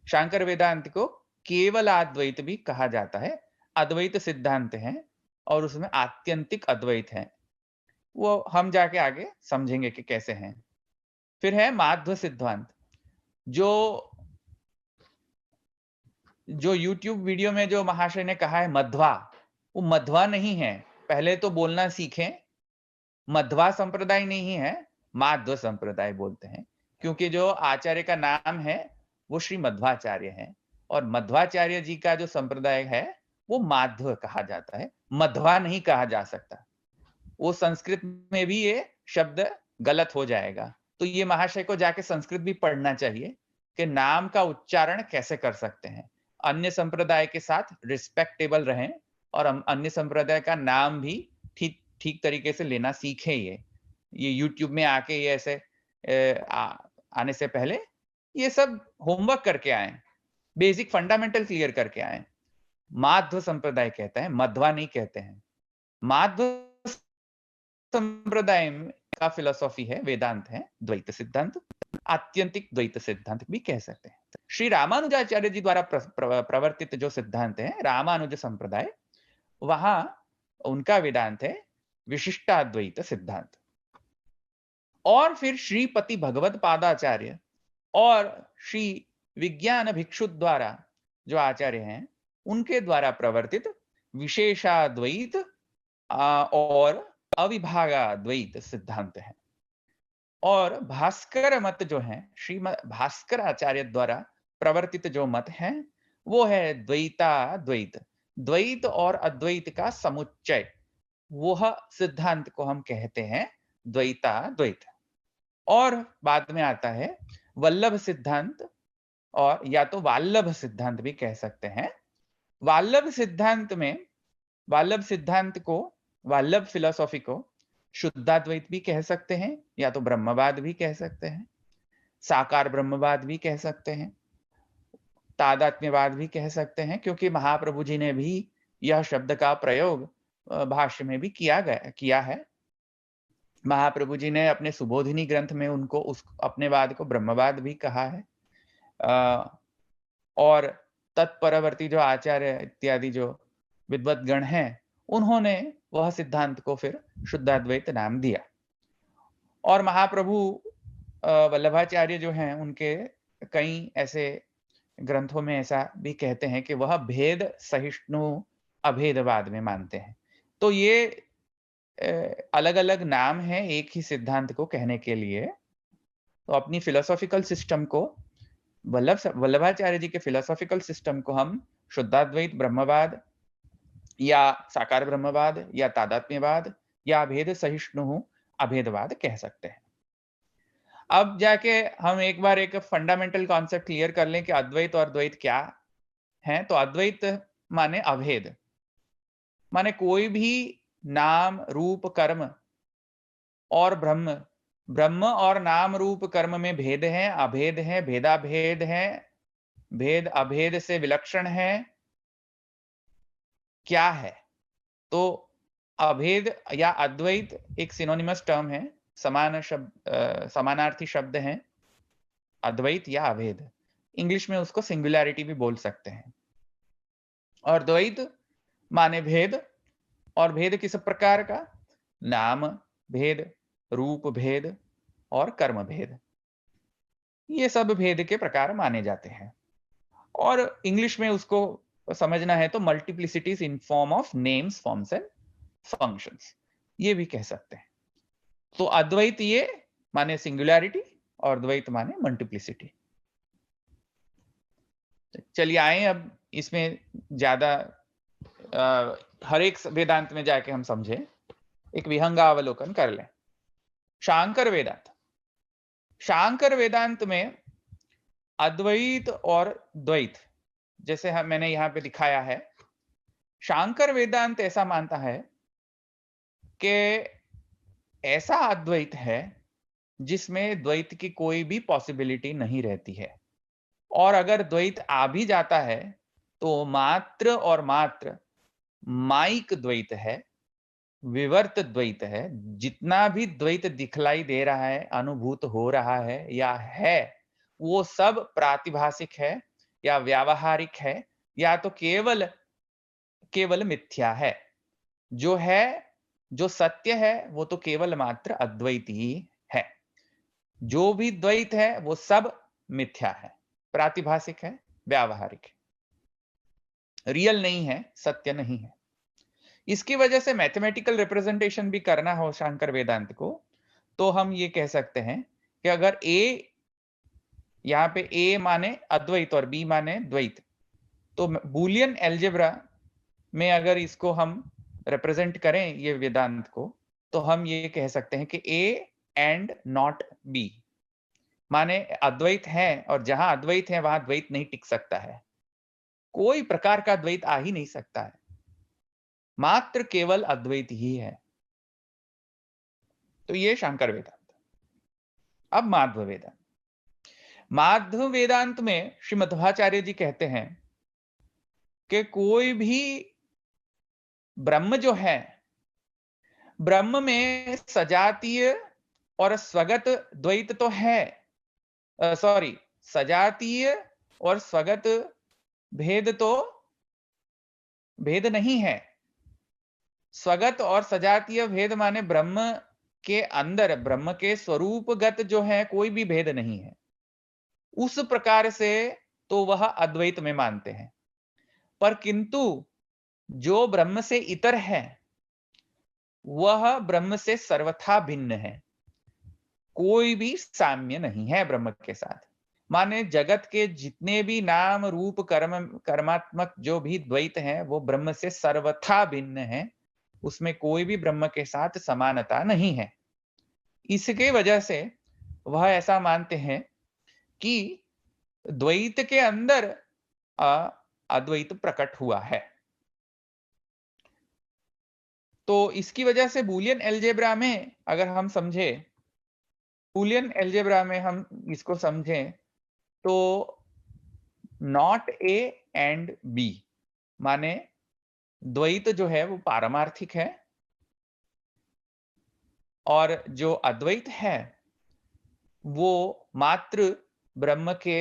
शांकर वेदांत को केवल अद्वैत भी कहा जाता है। अद्वैत सिद्धांत है और उसमें आत्यंतिक अद्वैत है। वो हम जाके आगे समझेंगे कि कैसे हैं। फिर है माध्व सिद्धांत, जो यूट्यूब वीडियो में जो महाशय ने कहा है मध्वा, वो मध्वा नहीं है। पहले तो बोलना सीखें। मध्वा संप्रदाय नहीं है, माध्व संप्रदाय बोलते हैं, क्योंकि जो आचार्य का नाम है वो श्री मध्वाचार्य है और मध्वाचार्य जी का जो संप्रदाय है वो माध्व कहा जाता है, मध्वा नहीं कहा जा सकता। वो संस्कृत में भी ये शब्द गलत हो जाएगा। तो ये महाशय को जाके संस्कृत भी पढ़ना चाहिए कि नाम का उच्चारण कैसे कर सकते हैं, अन्य संप्रदाय के साथ रिस्पेक्टेबल रहें और हम अन्य संप्रदाय का नाम भी ठीक ठीक तरीके से लेना सीखें। ये यूट्यूब में आके ये ऐसे आने से पहले ये सब होमवर्क करके आए, बेसिक फंडामेंटल क्लियर करके आए। माध्व संप्रदाय कहते हैं, मध्वा नहीं कहते हैं। माध्व संप्रदाय का फिलॉसफी है, वेदांत है, द्वैत सिद्धांत, आत्यंतिक द्वैत सिद्धांत भी कह सकते हैं। श्री रामानुजाचार्य जी द्वारा प्रवर्तित जो सिद्धांत है रामानुज संप्रदाय, वहां उनका वेदांत है विशिष्टाद्वैत सिद्धांत। और फिर श्रीपति भगवत पादाचार्य और श्री विज्ञान भिक्षु द्वारा जो आचार्य हैं उनके द्वारा प्रवर्तित विशेषाद्वैत और अविभागाद्वैत सिद्धांत है। और भास्कर मत जो है, श्रीमद भास्कर आचार्य द्वारा प्रवर्तित जो मत है वो है द्वैताद्वैत, द्वैत और अद्वैत का समुच्चय, वह सिद्धांत को हम कहते हैं द्वैताद्वैत। और बाद में आता है वल्लभ सिद्धांत, और या तो वाल्लभ सिद्धांत भी कह सकते हैं। वाल्लभ सिद्धांत में, वाल्लभ सिद्धांत को, वाल्लभ फिलॉसफी को शुद्धाद्वैत भी कह सकते हैं, या तो ब्रह्मवाद भी कह सकते हैं, साकार ब्रह्मवाद भी कह सकते हैं, तादात्म्यवाद भी कह सकते हैं, क्योंकि महाप्रभु जी ने भी यह शब्द का प्रयोग भाष्य में भी किया है। महाप्रभु जी ने अपने सुबोधिनी ग्रंथ में उनको उस अपने वाद को ब्रह्मवाद भी कहा है। और तत्परवर्ती जो आचार्य इत्यादि जो विद्वत गण हैं उन्होंने वह सिद्धांत को फिर शुद्धाद्वैत नाम दिया। और महाप्रभु वल्लभाचार्य जो हैं उनके कई ऐसे ग्रंथों में ऐसा भी कहते हैं कि वह भेद सहिष्णु अभेदवाद में मानते हैं। तो ये अलग अलग नाम है एक ही सिद्धांत को कहने के लिए। तो अपनी फिलोसॉफिकल सिस्टम को, वल्लभाचार्य जी के फिलोसॉफिकल सिस्टम को हम शुद्धाद्वैत ब्रह्मवाद या साकार ब्रह्मवाद या तादात्म्यवाद या अभेद सहिष्णु अभेदवाद कह सकते हैं। अब जाके हम एक बार एक फंडामेंटल कॉन्सेप्ट क्लियर कर लें कि अद्वैत और द्वैत क्या है। तो अद्वैत माने अभेद, माने कोई भी नाम रूप कर्म और ब्रह्म, ब्रह्म और नाम रूप कर्म में भेद है, अभेद है, भेदाभेद है, भेद अभेद से विलक्षण है, क्या है? तो अभेद या अद्वैत एक सिनोनिमस टर्म है, समान शब्द, समानार्थी शब्द है, अद्वैत या अभेद। इंग्लिश में उसको सिंगुलैरिटी भी बोल सकते हैं। और द्वैत माने भेद, और भेद किस प्रकार का? नाम भेद, रूप भेद और कर्म भेद। ये सब भेद के प्रकार माने जाते हैं। और इंग्लिश में उसको समझना है तो multiplicities in form of names, forms and functions, ये भी कह सकते हैं। तो अद्वैत ये माने सिंगुलैरिटी और द्वैत माने मल्टीप्लिसिटी। चलिए आए अब इसमें ज्यादा हर एक वेदांत में जाके हम समझे, एक विहंगावलोकन कर लें। शांकर वेदांत, शांकर वेदांत में अद्वैत और द्वैत, जैसे मैंने यहां पे दिखाया है, शांकर वेदांत ऐसा मानता है कि ऐसा अद्वैत है जिसमें द्वैत की कोई भी पॉसिबिलिटी नहीं रहती है, और अगर द्वैत आ भी जाता है तो मात्र और मात्र माइक द्वैत है, विवर्त द्वैत है। जितना भी द्वैत दिखलाई दे रहा है, अनुभूत हो रहा है या है, वो सब प्रातिभाषिक है या व्यावहारिक है, या तो केवल केवल मिथ्या है। जो है, जो सत्य है, वो तो केवल मात्र अद्वैत ही है। जो भी द्वैत है वो सब मिथ्या है, प्रातिभाषिक है, व्यावहारिक है, रियल नहीं है, सत्य नहीं है। इसकी वजह से मैथमेटिकल रिप्रेजेंटेशन भी करना हो शांकर वेदांत को, तो हम ये कह सकते हैं कि अगर ए, यहां पे ए माने अद्वैत और बी माने द्वैत, तो बूलियन एल्जेब्रा में अगर इसको हम रिप्रेजेंट करें ये वेदांत को, तो हम ये कह सकते हैं कि ए एंड नॉट बी, माने अद्वैत है और जहां अद्वैत है वहां द्वैत नहीं टिक सकता है, कोई प्रकार का द्वैत आ ही नहीं सकता है, मात्र केवल अद्वैत ही है। तो ये शांकर वेदांत। अब माध्व वेदांत, माध्व वेदांत में श्री मध्वाचार्य जी कहते हैं कि कोई भी ब्रह्म जो है, ब्रह्म में सजातीय और स्वगत द्वैत तो है, सॉरी, सजातीय और स्वगत भेद तो भेद नहीं है। स्वगत और सजातीय भेद माने ब्रह्म के अंदर, ब्रह्म के स्वरूपगत जो है कोई भी भेद नहीं है, उस प्रकार से तो वह अद्वैत में मानते हैं। पर किंतु जो ब्रह्म से इतर है वह ब्रह्म से सर्वथा भिन्न है, कोई भी साम्य नहीं है ब्रह्म के साथ। माने जगत के जितने भी नाम रूप कर्म कर्मात्मक जो भी द्वैत हैं वो ब्रह्म से सर्वथा भिन्न है, उसमें कोई भी ब्रह्म के साथ समानता नहीं है। इसके वजह से वह ऐसा मानते हैं कि द्वैत के अंदर अद्वैत प्रकट हुआ है। तो इसकी वजह से बूलियन एल्जेब्रा में अगर हम समझे, बूलियन एल्जेब्रा में हम इसको समझें तो नॉट ए एंड बी माने द्वैत जो है वो पारमार्थिक है, और जो अद्वैत है वो मात्र ब्रह्म के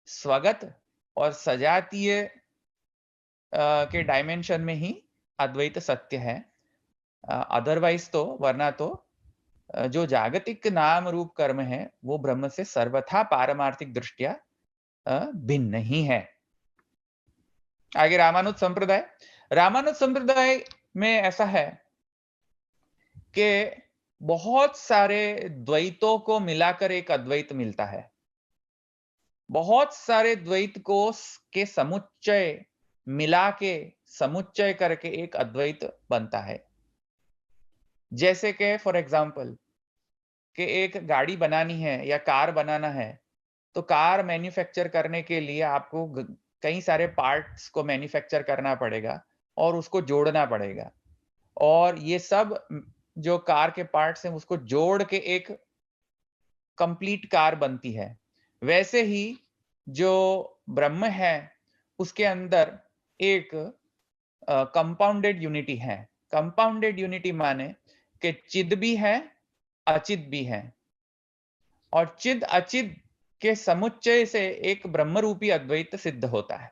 स्वगत और सजातीय के डायमेंशन में ही अद्वैत सत्य है। अदरवाइज तो, वरना तो जो जागतिक नाम रूप कर्म है वो ब्रह्म से सर्वथा पारमार्थिक दृष्टिया भिन्न ही है। आगे रामानुज संप्रदाय, रामानुज संप्रदाय में ऐसा है कि बहुत सारे द्वैतों को मिलाकर एक अद्वैत मिलता है, बहुत सारे द्वैत को के समुच्चय मिला के समुच्चय करके एक अद्वैत बनता है। जैसे कि फॉर एग्जांपल कि एक गाड़ी बनानी है या कार बनाना है, तो कार मैन्युफैक्चर करने के लिए आपको कई सारे पार्ट्स को मैन्युफैक्चर करना पड़ेगा और उसको जोड़ना पड़ेगा, और ये सब जो कार के पार्ट्स हैं उसको जोड़ के एक कंप्लीट कार बनती है। वैसे ही जो ब्रह्म है उसके अंदर एक कंपाउंडेड यूनिटी है। कंपाउंडेड यूनिटी माने कि चिद भी है, अचिद भी है, और चिद अचिद के समुच्चय से एक ब्रह्म रूपी अद्वैत सिद्ध होता है।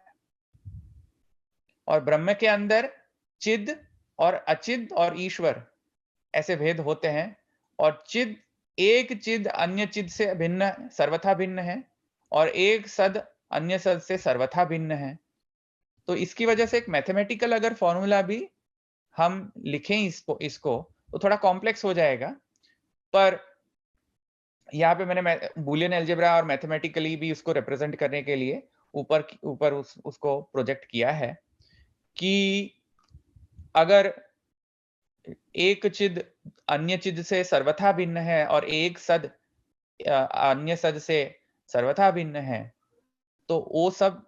और ब्रह्म के अंदर चिद और अचिद और ईश्वर ऐसे भेद होते हैं, और चिद एक चिद अन्य चिद से भिन्न सर्वथा भिन्न है और एक सद अन्य सद से सर्वथा भिन्न है। तो इसकी वजह से एक मैथमेटिकल अगर फॉर्मूला भी हम लिखें इसको तो थोड़ा कॉम्प्लेक्स हो जाएगा। पर यहाँ पे मैंने बूलियन अलजेब्रा और मैथमेटिकली भी उसको रिप्रेजेंट करने के लिए ऊपर उसको प्रोजेक्ट किया है कि अगर एक चिद अन्य चिद से सर्वथा भिन्न है और एक सद अन्य सद से सर्वथा भिन्न है, तो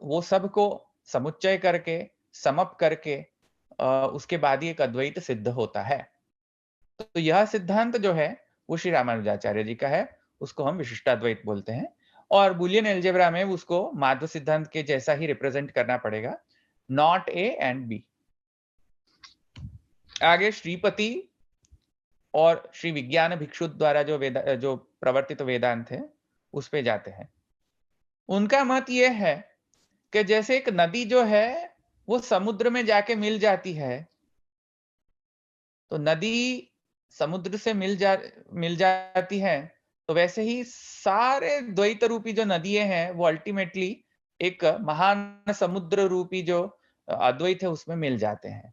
वो सब को समुच्चय करके, समअप करके उसके बाद ही एक अद्वैत सिद्ध होता है। तो यह सिद्धांत जो है, वो श्री रामानुजाचार्य जी का है, उसको हम विशिष्टाद्वैत बोलते हैं और बूलियन अलजेब्रा में उसको माध्व सिद्धांत के जैसा ही रिप्रेजेंट करना पड़ेगा, नॉट ए एंड बी। आगे श्रीपति और श्री विज्ञान भिक्षु द्वारा जो प्रवर्तित वेदांत है, उस पे जाते हैं। उनका मत ये है कि जैसे एक नदी जो है वो समुद्र में जाके मिल जाती है, तो नदी समुद्र से मिल जाती है, तो वैसे ही सारे द्वैत रूपी जो नदियां हैं वो अल्टीमेटली एक महान समुद्र रूपी जो अद्वैत है उसमें मिल जाते हैं।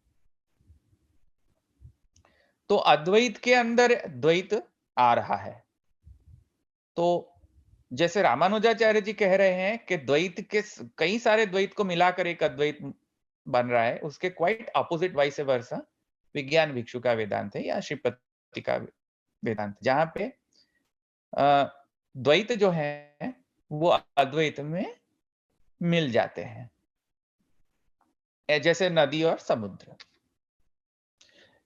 तो अद्वैत के अंदर द्वैत आ रहा है। तो जैसे रामानुजाचार्य जी कह रहे हैं कि द्वैत के कई सारे द्वैत को मिलाकर एक अद्वैत बन रहा है, उसके क्वाइट अपोजिट वाइस वर्सा विज्ञान भिक्षु का वेदांत है या श्रीपति का वेदांत, जहां पे द्वैत जो है वो अद्वैत में मिल जाते हैं, जैसे नदी और समुद्र।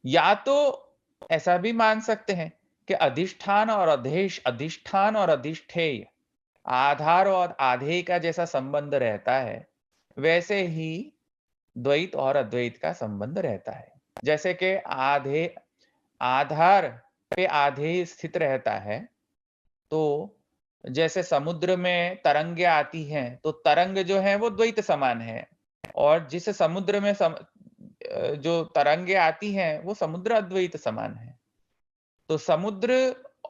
या तो ऐसा भी मान सकते हैं कि अधिष्ठान और अधिष्ठेय, आधार और आधेय का जैसा संबंध रहता है, वैसे ही द्वैत और अद्वैत का संबंध रहता है। जैसे कि आधार पे आधेय स्थित रहता है, तो जैसे समुद्र में तरंगे आती हैं, तो तरंग जो है वो द्वैत समान है, और जिस समुद्र में जो तरंगे आती हैं वो समुद्र अद्वैत समान है। तो समुद्र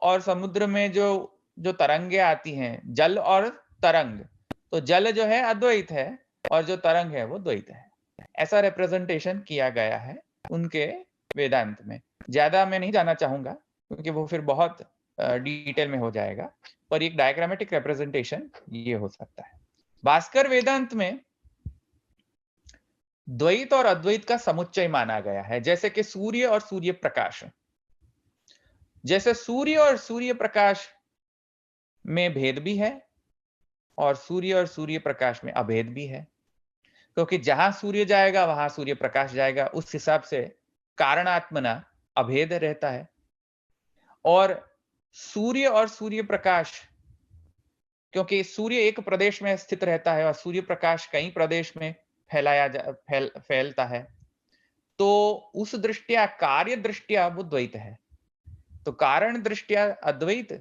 और समुद्र में जो तरंगे आती हैं, जल और तरंग, तो जल जो है अद्वैत है और जो तरंग है वो द्वैत है। ऐसा रिप्रेजेंटेशन किया गया है उनके वेदांत में। ज्यादा मैं नहीं जाना चाहूंगा क्योंकि वो फिर बहुत डिटेल में हो जाएगा, पर एक डायग्रामेटिक रिप्रेजेंटेशन ये हो सकता है। भास्कर वेदांत में द्वैत और अद्वैत का समुच्चय माना गया है, जैसे कि सूर्य और सूर्य प्रकाश। जैसे सूर्य और सूर्य प्रकाश में भेद भी है और सूर्य प्रकाश में अभेद भी है, क्योंकि जहां सूर्य जाएगा वहां सूर्य प्रकाश जाएगा, उस हिसाब से कारणात्मना अभेद रहता है। और सूर्य और सूर्य प्रकाश, क्योंकि सूर्य एक प्रदेश में स्थित रहता है और सूर्य प्रकाश कई प्रदेश में फैलता है, तो उस दृष्टिया कार्य दृष्टिया वो द्वैत है। तो कारण दृष्टिया अद्वैत,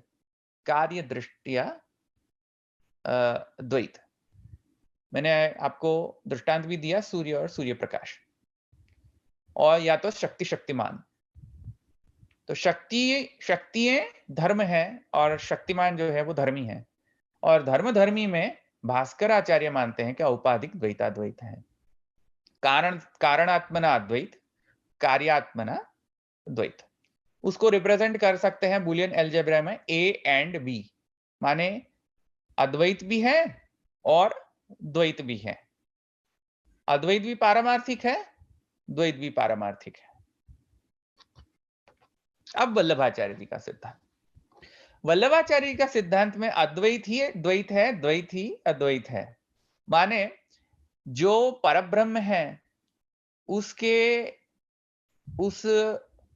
कार्य दृष्टिया द्वैत। मैंने आपको दृष्टांत भी दिया सूर्य और सूर्य प्रकाश, और या तो शक्तिमान। तो शक्तियां धर्म है और शक्तिमान जो है वो धर्मी है, और धर्मी में भास्कर आचार्य मानते हैं कि औपाधिक द्वैताद्वैत है। कारणात्मना अद्वैत, कार्यात्मना द्वैत। उसको रिप्रेजेंट कर सकते हैं बूलियन अलजेब्रा में ए एंड बी, माने अद्वैत भी है और द्वैत भी है। अद्वैत भी पारमार्थिक है, द्वैत भी पारमार्थिक है। अब वल्लभाचार्य जी का सिद्धांत। वल्लभाचार्य जी का सिद्धांत में अद्वैत ही द्वैत है, द्वैत ही अद्वैत है। माने जो परब्रह्म है उस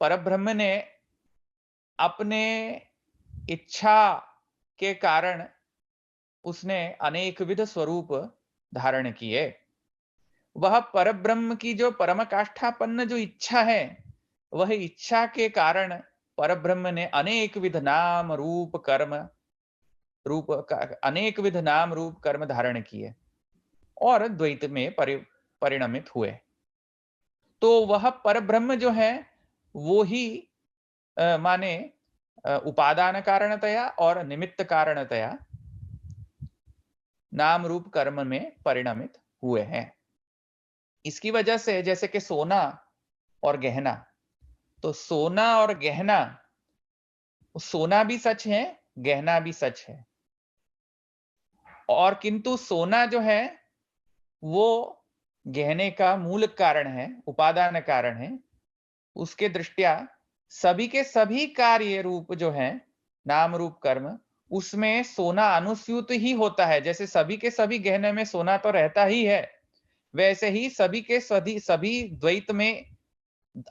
परब्रह्म ने अपने इच्छा के कारण उसने अनेक विध स्वरूप धारण किए। वह परब्रह्म की जो परम काष्ठापन्न जो इच्छा है, वह इच्छा के कारण परब्रह्म ने अनेक विध नाम रूप कर्म धारण किए और द्वैत में परिणमित हुए। तो वह परब्रह्म जो है वो ही माने उपादान कारणतया और निमित्त कारणतया नाम रूप कर्म में परिणमित हुए हैं। इसकी वजह से जैसे कि सोना और गहना, तो सोना और गहना, सोना भी सच है, गहना भी सच है, और किंतु सोना जो है वो गहने का मूल कारण है, उपादान कारण है। उसके दृष्टिया सभी के सभी कार्य रूप जो है, नाम रूप कर्म, उसमें सोना अनुस्यूत ही होता है। जैसे सभी के सभी गहने में सोना तो रहता ही है, वैसे ही सभी के सभी सभी द्वैत में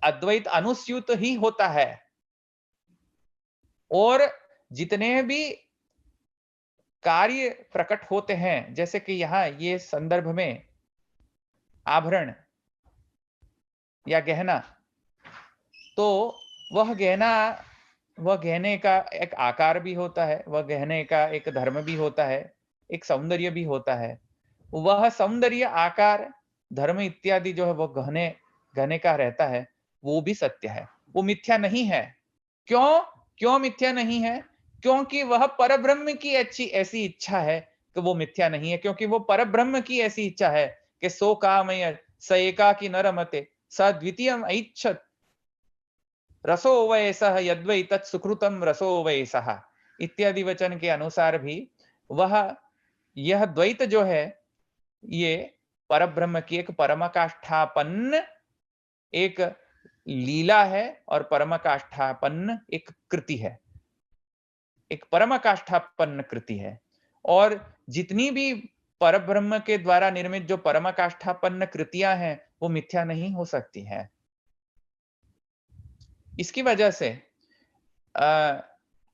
अद्वैत अनुस्यूत ही होता है। और जितने भी कार्य प्रकट होते हैं, जैसे कि यहां ये संदर्भ में आभरण या गहना, तो वह गहना, वह गहने का एक आकार भी होता है, वह गहने का एक धर्म भी होता है, एक सौंदर्य भी होता है। वह सौंदर्य, आकार, धर्म इत्यादि जो है वो गहने गहने का रहता है, वो भी सत्य है, वो मिथ्या नहीं है। क्यों? क्यों मिथ्या नहीं है? क्योंकि वह परब्रह्म की अच्छी ऐसी इच्छा है कि वो मिथ्या नहीं है, क्योंकि वो परब्रह्म की ऐसी इच्छा है कि सो कामय स एकाकी न रमते स द्वितीयम ऐच्छत् रसो वयसः यद्वै तत् सुकृतम रसो वयसः इत्यादि वचन के अनुसार भी वह, यह द्वैत जो है, ये परब्रह्म की एक परमकाष्ठापन्न एक लीला है और परमकाष्ठापन्न एक कृति है, एक परमकाष्ठापन्न कृति है। और जितनी भी परब्रह्म के द्वारा निर्मित जो परमकाष्ठापन्न कृतियां हैं, वो मिथ्या नहीं हो सकती हैं। इसकी वजह से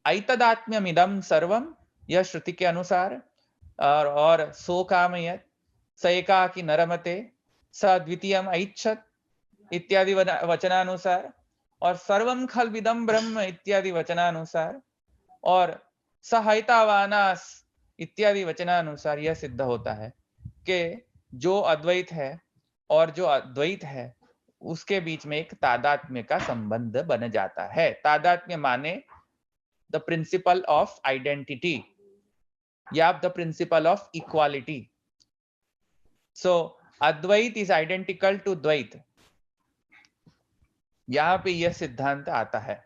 ऐतदात्म्यमिदं सर्वम, यह श्रुति के अनुसार, और सो कामयत् स एकाकी न रमते स द्वितीयम ऐच्छत् इत्यादि वचनानुसार, और सर्वम खल्विदं ब्रह्म इत्यादि वचनानुसार, और सहैतावानास इत्यादि वचनानुसार यह सिद्ध होता है कि जो अद्वैत है और जो अद्वैत है उसके बीच में एक तादात्म्य का संबंध बन जाता है। तादात्म्य माने द प्रिंसिपल ऑफ आइडेंटिटी या the principle of equality. So Advaita is identical to Dvaita, यहां पे यह सिद्धांत आता है।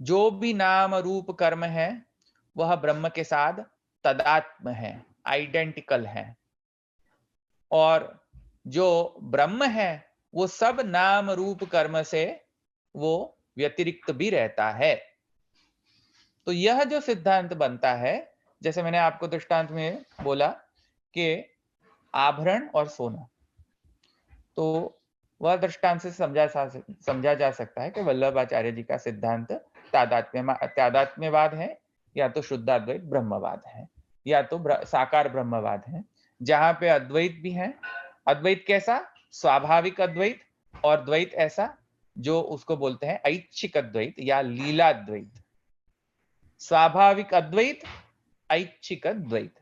जो भी नाम रूप कर्म है वह ब्रह्म के साथ तदात्म है, आइडेंटिकल है, और जो ब्रह्म है वो सब नाम रूप कर्म से वो व्यतिरिक्त भी रहता है। तो यह जो सिद्धांत बनता है, जैसे मैंने आपको दृष्टांत में बोला कि आभरण और सोना, तो वह दृष्टांत से समझा जा सकता है कि वल्लभाचार्य जी का सिद्धांत तादात्म्यवाद है, या तो शुद्धाद्वैत ब्रह्मवाद है, या तो साकार ब्रह्मवाद है, जहां पे अद्वैत भी है। अद्वैत कैसा? स्वाभाविक अद्वैत, और द्वैत ऐसा जो उसको बोलते हैं ऐच्छिक अद्वैत या लीलाद्वैत। स्वाभाविक अद्वैत, ऐच्छिक अद्वैत,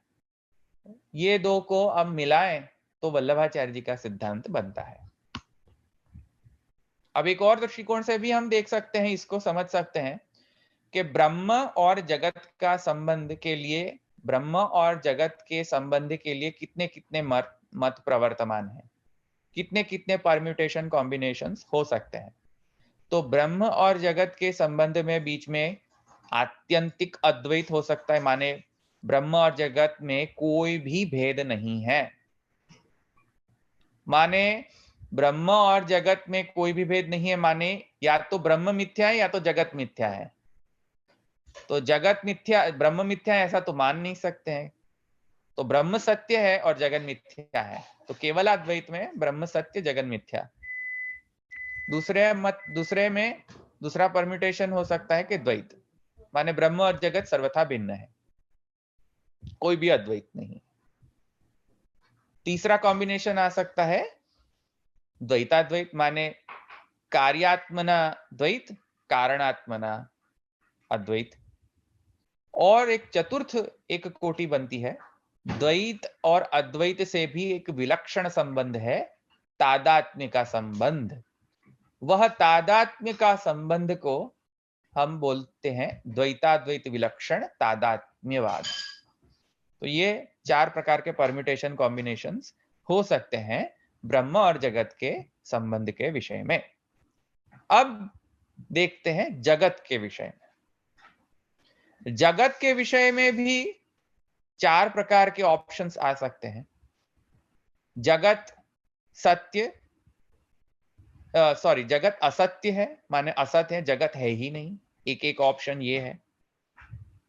ये दो को अब मिलाएं तो वल्लभाचार्य जी का सिद्धांत बनता है। अब एक और दृष्टिकोण से भी हम देख सकते हैं, इसको समझ सकते हैं कि ब्रह्म और जगत का संबंध के लिए, ब्रह्म और जगत के संबंध के लिए कितने कितने मत प्रवर्तमान है, कितने कितने परम्यूटेशन कॉम्बिनेशंस हो सकते हैं। तो ब्रह्म और जगत के संबंध में बीच में आत्यंतिक अद्वैत हो सकता है, माने ब्रह्म और जगत में कोई भी भेद नहीं है, माने ब्रह्म और जगत में कोई भी भेद नहीं है, माने या तो ब्रह्म मिथ्या है या तो जगत मिथ्या है। तो जगत मिथ्या ब्रह्म मिथ्या है ऐसा तो मान नहीं सकते हैं, तो ब्रह्म सत्य है और जगत मिथ्या है, तो केवल अद्वैत में ब्रह्म सत्य जगत मिथ्या। दूसरे में दूसरा परम्यूटेशन हो सकता है कि द्वैत, माने ब्रह्म और जगत सर्वथा भिन्न है, कोई भी अद्वैत नहीं। तीसरा कॉम्बिनेशन आ सकता है द्वैताद्वैत, माने कार्यात्मना द्वैत, कारणात्मना अद्वैत। और एक चतुर्थ एक कोटि बनती है, द्वैत और अद्वैत से भी एक विलक्षण संबंध है, तादात्म्य का संबंध। वह तादात्म्य का संबंध को हम बोलते हैं द्वैताद्वैत विलक्षण तादात्म्यवाद। तो ये 4 प्रकार के परम्यूटेशन कॉम्बिनेशंस हो सकते हैं ब्रह्म और जगत के संबंध के विषय में। अब देखते हैं जगत के विषय में। जगत के विषय में भी 4 प्रकार के ऑप्शंस आ सकते हैं। जगत सत्य, सॉरी, जगत असत्य है, माने असत है, जगत है ही नहीं। एक ऑप्शन ये है।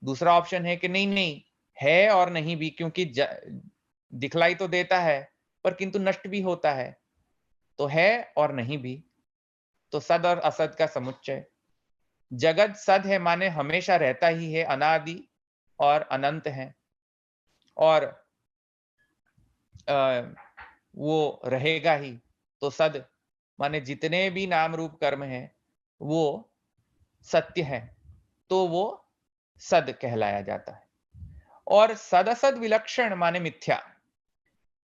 दूसरा ऑप्शन है कि नहीं नहीं है और नहीं भी, क्योंकि दिखलाई तो देता है पर किंतु नष्ट भी होता है, तो है और नहीं भी, तो सद और असद का समुच्चय। जगत सद है माने हमेशा रहता ही है, अनादि और अनंत है, और वो रहेगा ही, तो सद माने जितने भी नाम रूप कर्म है वो सत्य है, तो वो सद कहलाया जाता है। और सदसद विलक्षण माने मिथ्या,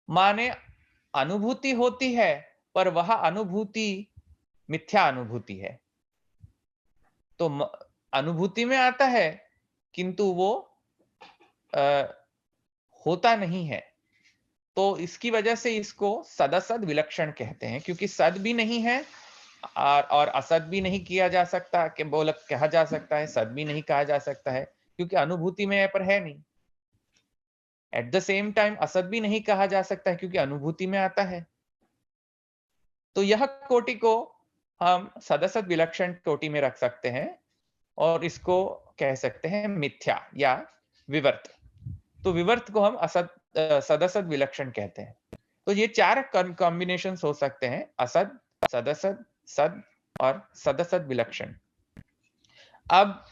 माने अनुभूति होती है पर वह अनुभूति मिथ्या अनुभूति है। तो अनुभूति में आता है किंतु वो होता नहीं है, तो इसकी वजह से इसको सदसद विलक्षण कहते हैं, क्योंकि सद भी नहीं है और असद भी नहीं किया जा सकता, कि बोल कहा जा सकता है, सद भी नहीं कहा जा सकता है, क्योंकि अनुभूति में पर है नहीं। At the same time Asad भी नहीं कहा जा सकता है, क्योंकि अनुभूति में आता है। तो यह कोटि को हम सदसद विलक्षण कोटि में रख सकते हैं और इसको कह सकते हैं मिथ्या या विवर्त। तो विवर्त को हम सदसद विलक्षण कहते हैं। तो ये 4 कॉम्बिनेशन हो सकते हैं, असद, सदसद, सद और सदसद विलक्षण। अब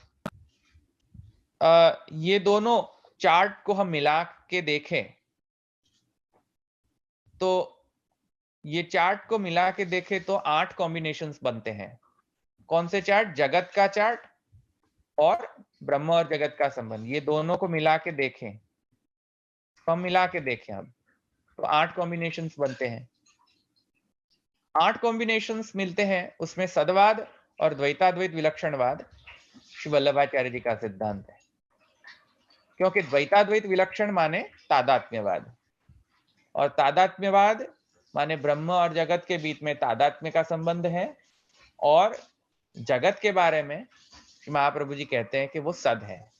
ये दोनों चार्ट को हम मिला के देखें तो ये चार्ट को मिला के देखें तो 8 कॉम्बिनेशंस बनते हैं। कौन से चार्ट? जगत का चार्ट और ब्रह्म और जगत का संबंध, ये दोनों को मिला के देखें, हम मिला के देखें अब, तो 8 कॉम्बिनेशंस बनते हैं। 8 कॉम्बिनेशंस मिलते हैं, उसमें सदवाद और द्वैताद्वैत विलक्षणवाद श्री वल्लभाचार्य जी का सिद्धांत है, क्योंकि द्वैताद्वैत विलक्षण माने तादात्म्यवाद, और तादात्म्यवाद माने ब्रह्म और जगत के बीच में तादात्म्य का संबंध है, और जगत के बारे में महाप्रभु जी कहते हैं कि वो सद है।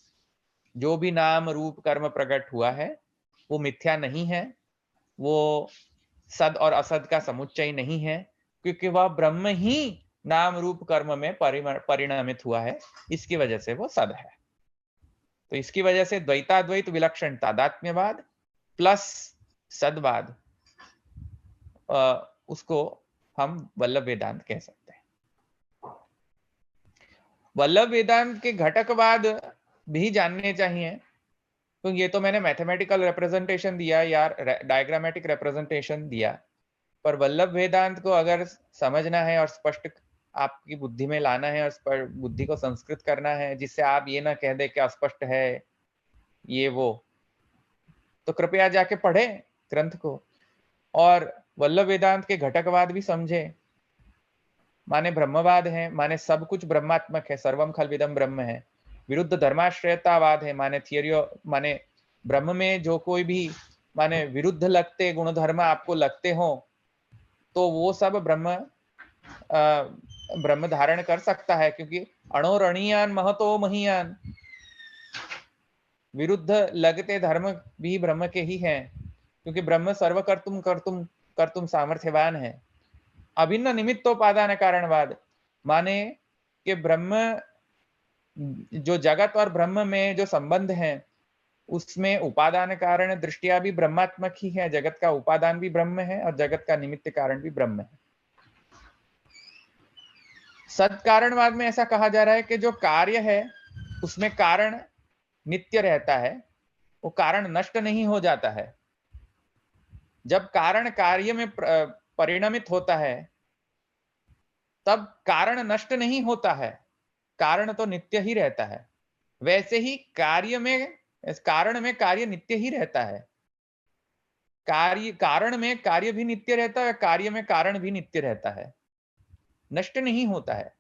जो भी नाम रूप कर्म प्रकट हुआ है वो मिथ्या नहीं है, वो सद और असद का समुच्चय नहीं है, क्योंकि वह ब्रह्म ही नाम रूप कर्म में परिणमित हुआ है, इसकी वजह से वो सद है। तो इसकी वजह से द्वैताद्वैत विलक्षण तादात्म्यवाद प्लस सदवाद, उसको हम वल्लभ वेदांत कह सकते हैं। वल्लभ वेदांत के घटकवाद भी जानने चाहिए, तो ये तो मैंने मैथमेटिकल रिप्रेजेंटेशन दिया या डायग्रामेटिक रिप्रेजेंटेशन दिया, पर वल्लभ वेदांत को अगर समझना है और स्पष्ट आपकी बुद्धि में लाना है और बुद्धि को संस्कृत करना है, जिससे आप ये ना कह दे कि अस्पष्ट है ये वो, तो कृपया जाके पढ़े ग्रंथ को और वल्लभ वेदांत के घटकवाद भी समझे। माने ब्रह्मवाद है, माने सब कुछ ब्रह्मात्मक है, सर्वम खलविदम ब्रह्म है। विरुद्ध धर्माश्रयतावाद है, माने थियरी, माने ब्रह्म में जो कोई भी माने विरुद्ध लगते गुण धर्म आपको लगते हो, तो वो सब ब्रह्म धारण कर सकता है, क्योंकि अणोरणीयान महतो महीयान, विरुद्ध लगते धर्म भी ब्रह्म के ही हैं, क्योंकि ब्रह्म सर्व कर्तुम सामर्थ्यवान है। अभिन्न निमित्तोपादान कारणवाद माने कि ब्रह्म, जो जगत और ब्रह्म में जो संबंध है उसमें उपादान कारण दृष्टिया भी ब्रह्मात्मक ही है, जगत का उपादान भी ब्रह्म है और जगत का निमित्त कारण भी ब्रह्म है। सद कारणवाद में ऐसा कहा जा रहा है कि जो कार्य है उसमें कारण नित्य रहता है, वो कारण नष्ट नहीं हो जाता है। जब कारण कार्य में परिणमित होता है तब कारण नष्ट नहीं होता है, कारण तो नित्य ही रहता है। वैसे ही कारण में कार्य नित्य ही रहता है, कारण में कार्य भी नित्य रहता है, कार्य में कारण भी नित्य रहता है, नष्ट नहीं होता है,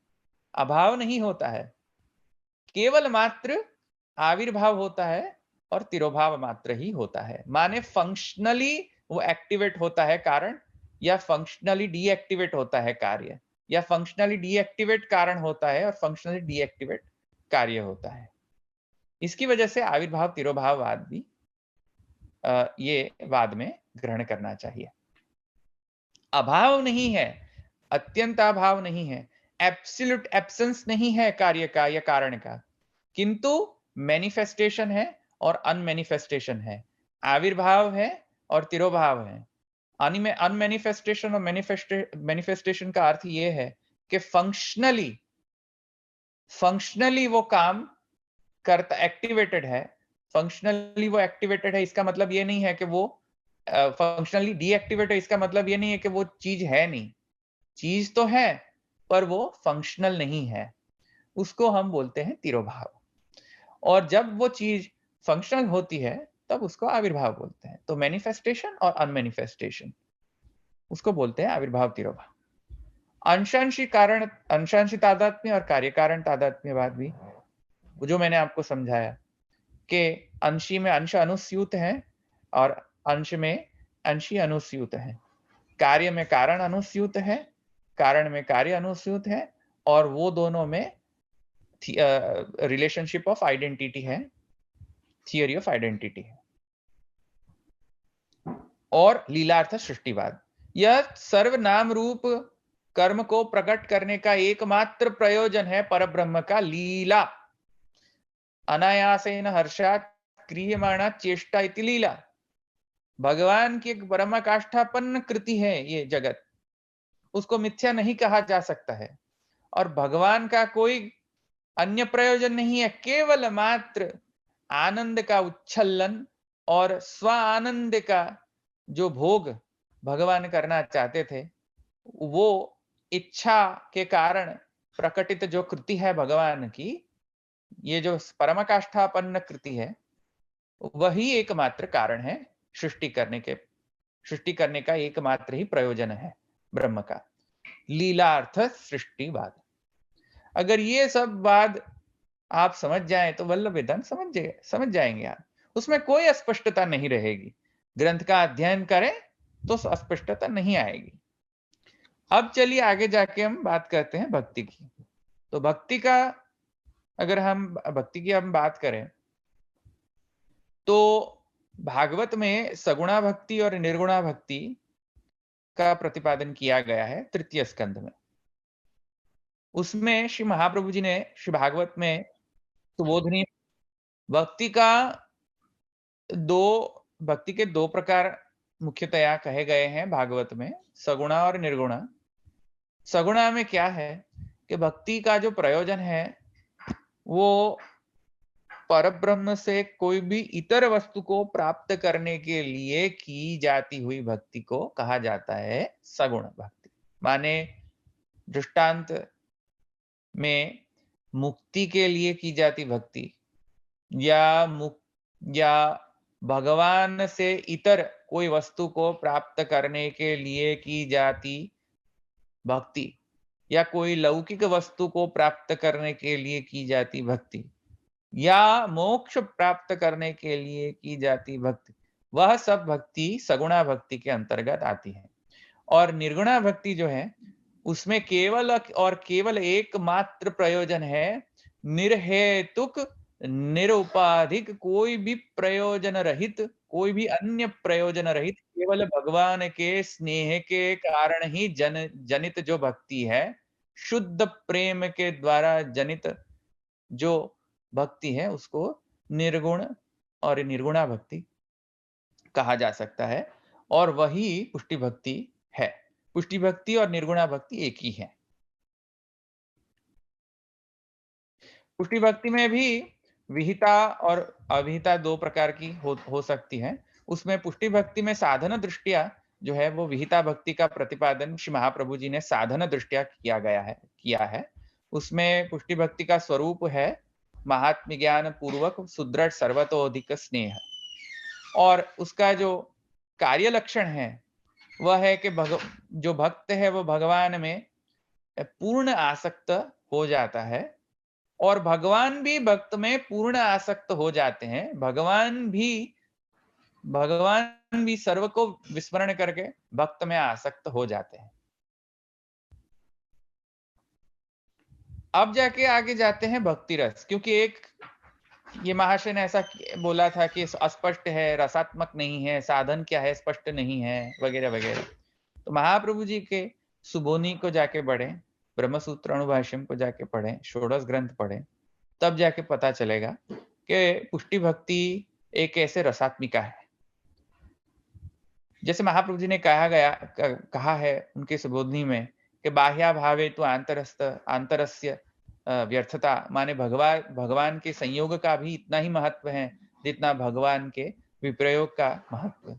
अभाव नहीं होता है। केवल मात्र आविर्भाव होता है और तिरोभाव मात्र ही होता है। माने फंक्शनली वो एक्टिवेट होता है कारण, या फंक्शनली डीएक्टिवेट होता है कार्य, या फंक्शनली डीएक्टिवेट कारण होता है और फंक्शनली डीएक्टिवेट कार्य होता है। इसकी वजह से आविर्भाव तिरोभाववाद भी ये वाद में ग्रहण करना चाहिए। अभाव नहीं है, अत्यंत अभाव नहीं है, एब्सोल्यूट एब्सेंस नहीं है कार्य का या कारण का, किंतु मैनिफेस्टेशन है और अनमैनिफेस्टेशन है, आविर्भाव है और तिरोभाव है। अनमैनिफेस्टेशन और मैनिफेस्टेशन का अर्थ ये है कि फंक्शनली फंक्शनली वो काम करता, एक्टिवेटेड है। फंक्शनली वो एक्टिवेटेड है, इसका मतलब ये नहीं है कि वो फंक्शनली डीएक्टिवेट है, इसका मतलब ये नहीं है कि वो चीज है नहीं। चीज तो है, पर वो फंक्शनल नहीं है। उसको हम बोलते हैं तिरोभाव। और जब वो चीज फंक्शनल होती है, तब उसको आविर्भाव बोलते हैं। तो मैनिफेस्टेशन और अनमैनिफेस्टेशन, उसको बोलते हैं आविर्भाव तिरोभाव। अंशांशी कारण, अंशांशी तादात्म्य और कार्य कारण तादात्म्यवाद भी, जो मैंने आपको समझाया कि अंशी में अंश अनुस्यूत है और अंश में अंशी अनुस्यूत है, कार्य में कारण अनुस्यूत है, कारण में कार्य अनुस्यूत है, और वो दोनों में रिलेशनशिप ऑफ आइडेंटिटी है, थियरी ऑफ आइडेंटिटी है। और लीलार्थ सृष्टिवाद, यह सर्वनाम रूप कर्म को प्रकट करने का एकमात्र प्रयोजन है परब्रह्म का लीला। अनायासेन हर्षात् क्रियमाणा चेष्टा इति लीला। भगवान की एक परमाकाष्ठापन्न कृति है ये जगत, उसको मिथ्या नहीं कहा जा सकता है। और भगवान का कोई अन्य प्रयोजन नहीं है, केवल मात्र आनंद का उच्छलन और स्व आनंद का जो भोग भगवान करना चाहते थे, वो इच्छा के कारण प्रकटित जो कृति है भगवान की, ये जो परमाकाष्ठापन्न कृति है, वही एकमात्र कारण है सृष्टि करने का एकमात्र ही प्रयोजन है ब्रह्म का, लीलार्थ सृष्टिवाद। अगर ये सब बात आप समझ जाएं तो वल्लभ वेदांत समझ जाएंगे आप, उसमें कोई अस्पष्टता नहीं रहेगी। ग्रंथ का अध्ययन करें तो अस्पष्टता नहीं आएगी। अब चलिए आगे जाके हम बात करते हैं भक्ति की। तो भक्ति की हम बात करें तो भागवत में सगुणा भक्ति और निर्गुणा भक्ति का प्रतिपादन किया गया है तृतीय स्कंध में। उसमें श्री महाप्रभु जी ने श्री भागवत में सुबोधनी भक्ति का भक्ति के दो प्रकार मुख्यतया कहे गए हैं भागवत में, सगुणा और निर्गुणा। सगुणा में क्या है कि भक्ति का जो प्रयोजन है वो परब्रह्म से कोई भी इतर वस्तु को प्राप्त करने के लिए की जाती हुई भक्ति को कहा जाता है सगुण भक्ति। माने दृष्टांत में मुक्ति के लिए की जाती भक्ति, या भगवान से इतर कोई वस्तु को प्राप्त करने के लिए की जाती भक्ति, या कोई लौकिक वस्तु को प्राप्त करने के लिए की जाती भक्ति, या मोक्ष प्राप्त करने के लिए की जाती भक्ति, वह सब भक्ति सगुणा भक्ति के अंतर्गत आती है। और निर्गुणा भक्ति जो है उसमें केवल और केवल एकमात्र प्रयोजन है निर्हेतुक निरुपाधिक, कोई भी प्रयोजन रहित, कोई भी अन्य प्रयोजन रहित, केवल भगवान के स्नेह के कारण ही जनित जो भक्ति है, शुद्ध प्रेम के द्वारा जनित जो भक्ति है, उसको निर्गुण और निर्गुणा भक्ति कहा जा सकता है। और वही पुष्टि भक्ति है। पुष्टि भक्ति और निर्गुणा भक्ति एक ही है। पुष्टि भक्ति में भी विहिता और अविहिता दो प्रकार की हो सकती है। उसमें पुष्टि भक्ति में साधन दृष्टिया जो है वो विहिता भक्ति का प्रतिपादन श्री महाप्रभु जी ने साधन दृष्टिया किया है। उसमें पुष्टि भक्ति का स्वरूप है महात्म्य ज्ञान पूर्वक सुदृढ़ सर्वतोधिक स्नेह, और उसका जो कार्य लक्षण है वह है कि जो भक्त है वो भगवान में पूर्ण आसक्त हो जाता है और भगवान भी भक्त में पूर्ण आसक्त हो जाते हैं। भगवान भी सर्व को विस्मरण करके भक्त में आसक्त हो जाते हैं। अब जाके आगे जाते हैं भक्ति रस, क्योंकि एक ये महाशय ने ऐसा बोला था कि अस्पष्ट है, रसात्मक नहीं है, साधन क्या है स्पष्ट नहीं है, वगैरह वगैरह। तो महाप्रभु जी के सुबोनी को जाके पढ़े, ब्रह्मसूत्र अनुभाष्यम को जाके पढ़े, षोडश ग्रंथ पढ़े, तब जाके पता चलेगा कि पुष्टि भक्ति एक ऐसे रसात्मिका है। जैसे महाप्रभु जी ने कहा है उनके सुबोधनी में कि बाह्या भावे तो आंतरस्य व्यर्थता, माने भगवान के संयोग का भी इतना ही महत्व है जितना भगवान के विप्रयोग का महत्व।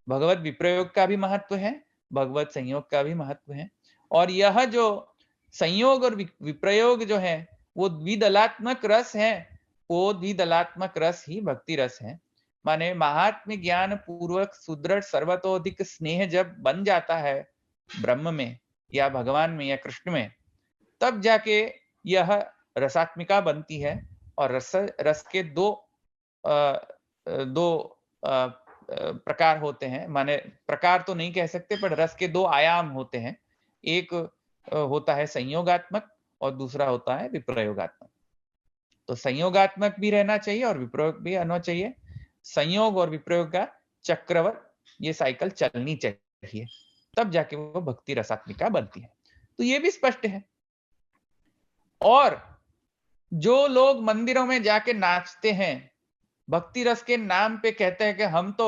भगवत विप्रयोग का भी महत्व है, भगवत संयोग का भी महत्व है। और यह जो संयोग और विप्रयोग जो है वो द्विदलात्मक रस है, वो द्विदलात्मक रस ही भक्ति रस है। माने महात्म्य ज्ञान पूर्वक सुदृढ़ सर्वतोधिक स्नेह जब बन जाता है ब्रह्म में या भगवान में या कृष्ण में, तब जाके यह रसात्मिका बनती है। और रस के दो प्रकार होते हैं, माने प्रकार तो नहीं कह सकते, पर रस के दो आयाम होते हैं। एक होता है संयोगात्मक और दूसरा होता है विप्रयोगात्मक। तो संयोगात्मक भी रहना चाहिए और विप्रयोग भी आना चाहिए। संयोग और विप्रयोग का चक्रवत ये साइकिल चलनी चाहिए, तब जाके वो भक्ति रसात्मिका बनती है। तो ये भी स्पष्ट है। और जो लोग मंदिरों में जाके नाचते हैं, भक्ति रस के नाम पे कहते हैं कि हम तो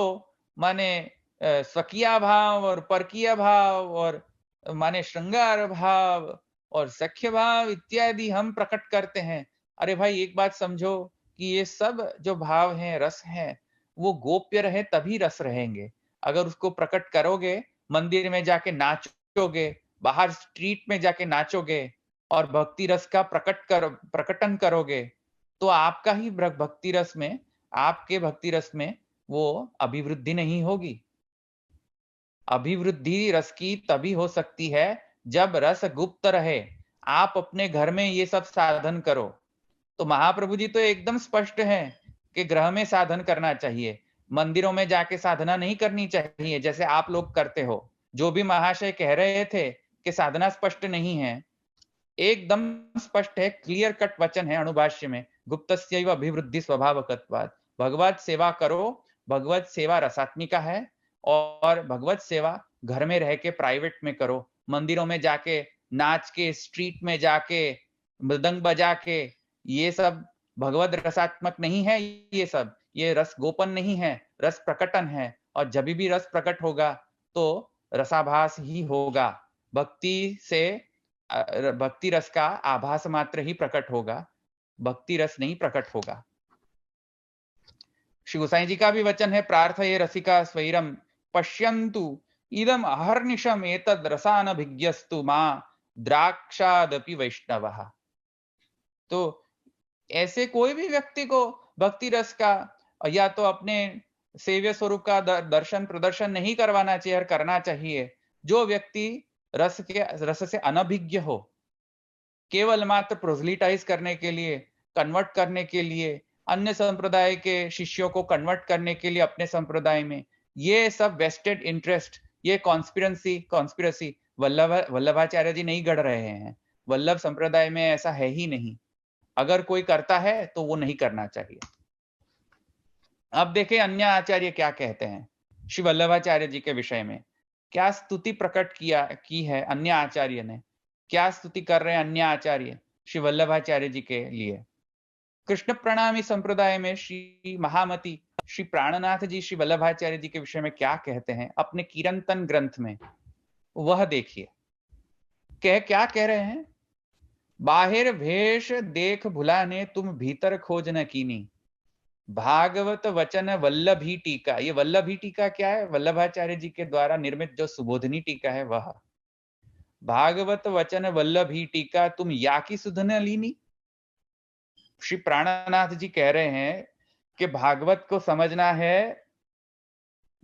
माने स्वकीय भाव और परकीय भाव और माने श्रृंगार भाव और सख्य भाव इत्यादि हम प्रकट करते हैं। अरे भाई एक बात समझो कि ये सब जो भाव हैं, रस हैं, वो गोप्य रहे तभी रस रहेंगे। अगर उसको प्रकट करोगे, मंदिर में जाके नाचोगे, बाहर स्ट्रीट में जाके नाचोगे और भक्ति रस का प्रकटन करोगे, तो आपका ही भक्ति रस में, आपके भक्ति रस में वो अभिवृद्धि नहीं होगी। अभिवृद्धि रस की तभी हो सकती है जब रस गुप्त रहे। आप अपने घर में ये सब साधन करो। तो महाप्रभु जी तो एकदम स्पष्ट हैं कि गृह में साधन करना चाहिए, मंदिरों में जाके साधना नहीं करनी चाहिए जैसे आप लोग करते हो। जो भी महाशय कह रहे थे कि साधना स्पष्ट नहीं है, एकदम स्पष्ट है, क्लियर कट वचन है अणुभाष्य में, गुप्तस्यैव अभिवृद्धि स्वभावकत्वात्। भगवत सेवा करो, भगवत सेवा रसात्मिका है। और भगवत सेवा घर में रह के प्राइवेट में करो, मंदिरों में जाके नाच के, स्ट्रीट में जाके मृदंग बजा के, ये सब भगवत रसात्मक नहीं है। ये रस गोपन नहीं है, रस प्रकटन है। और जब भी रस प्रकट होगा तो रसाभास ही होगा। भक्ति रस का आभास मात्र ही प्रकट होगा, भक्ति रस नहीं प्रकट होगा। श्री गोसाई जी का भी वचन है, प्रार्थये रसिका स्वैरम पश्यन्तु इदम अहर्निशम एतद रसानभिज्ञस्तु मां द्राक्षादपि वैष्णवः। तो ऐसे कोई भी व्यक्ति को भक्ति रस का या तो अपने सेव्य स्वरूप का दर्शन प्रदर्शन नहीं करवाना चाहिए और करना चाहिए जो व्यक्ति रस से अनभिज्ञ हो, केवल मात्र प्रोजलिटाइज करने के लिए, कन्वर्ट करने के लिए, अन्य संप्रदाय के शिष्यों को कन्वर्ट करने के लिए अपने संप्रदाय में, ये सब वेस्टेड इंटरेस्ट, ये कॉन्स्पिरसी वल्लभाचार्य जी नहीं गढ़ रहे हैं। वल्लभ संप्रदाय में ऐसा है ही नहीं। अगर कोई करता है तो वो नहीं करना चाहिए। अब देखें अन्य आचार्य क्या कहते हैं श्री वल्लभाचार्य जी के विषय में। क्या स्तुति प्रकट की है अन्य आचार्य ने, क्या स्तुति कर रहे हैं अन्य आचार्य श्री वल्लभाचार्य जी के लिए। कृष्ण प्रणामी संप्रदाय में श्री महामती श्री प्राणनाथ जी श्री वल्लभाचार्य जी के विषय में क्या कहते हैं अपने कीर्तन ग्रंथ में, वह देखिए। क्या कह रहे हैं, बाहिर भेष देख भुलाने तुम भीतर खोज न कीनी, भागवत वचन वल्लभी टीका। ये वल्लभी टीका क्या है, वल्लभाचार्य जी के द्वारा निर्मित जो सुबोधनी टीका है वह। भागवत वचन वल्लभी टीका तुम या की सुध न लीनी। श्री प्राणनाथ जी कह रहे हैं कि भागवत को समझना है,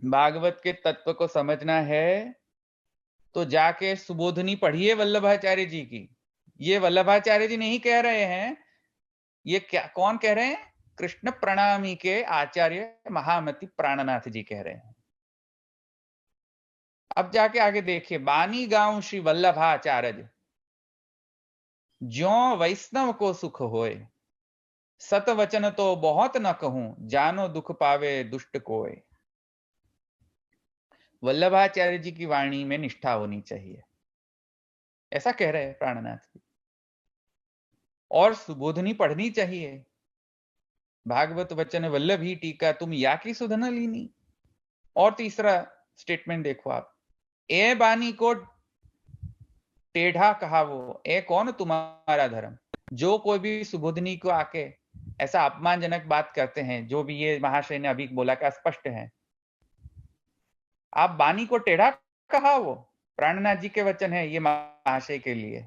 भागवत के तत्व को समझना है तो जाके सुबोधनी पढ़िए वल्लभाचार्य जी की। ये वल्लभाचार्य जी नहीं कह रहे हैं ये क्या कौन कह रहे हैं? कृष्ण प्रणामी के आचार्य महामति प्राणनाथ जी कह रहे हैं। अब जाके आगे देखिए, बानी गांव श्री वल्लभाचार्य, ज्यों वैष्णव को सुख होए, सत वचन तो बहुत न कहूं, जानो दुख पावे दुष्ट कोय। वल्लभाचार्य जी की वाणी में निष्ठा होनी चाहिए, ऐसा कह रहे हैं प्राणनाथ जी। और सुबोधनी पढ़नी चाहिए, भागवत वचन वल्लभी टीका तुम या की सुधन लीनी। और तीसरा स्टेटमेंट देखो आप, ए बानी को टेढ़ा कहा वो, ए कौन तुम्हारा धर्म। जो कोई भी सुबोधनी को आके ऐसा अपमानजनक बात करते हैं, जो भी ये महाशय ने अभी बोला का स्पष्ट है, आप बानी को टेढ़ा कहा वो, प्राणनाथ जी के वचन है ये महाशय के लिए,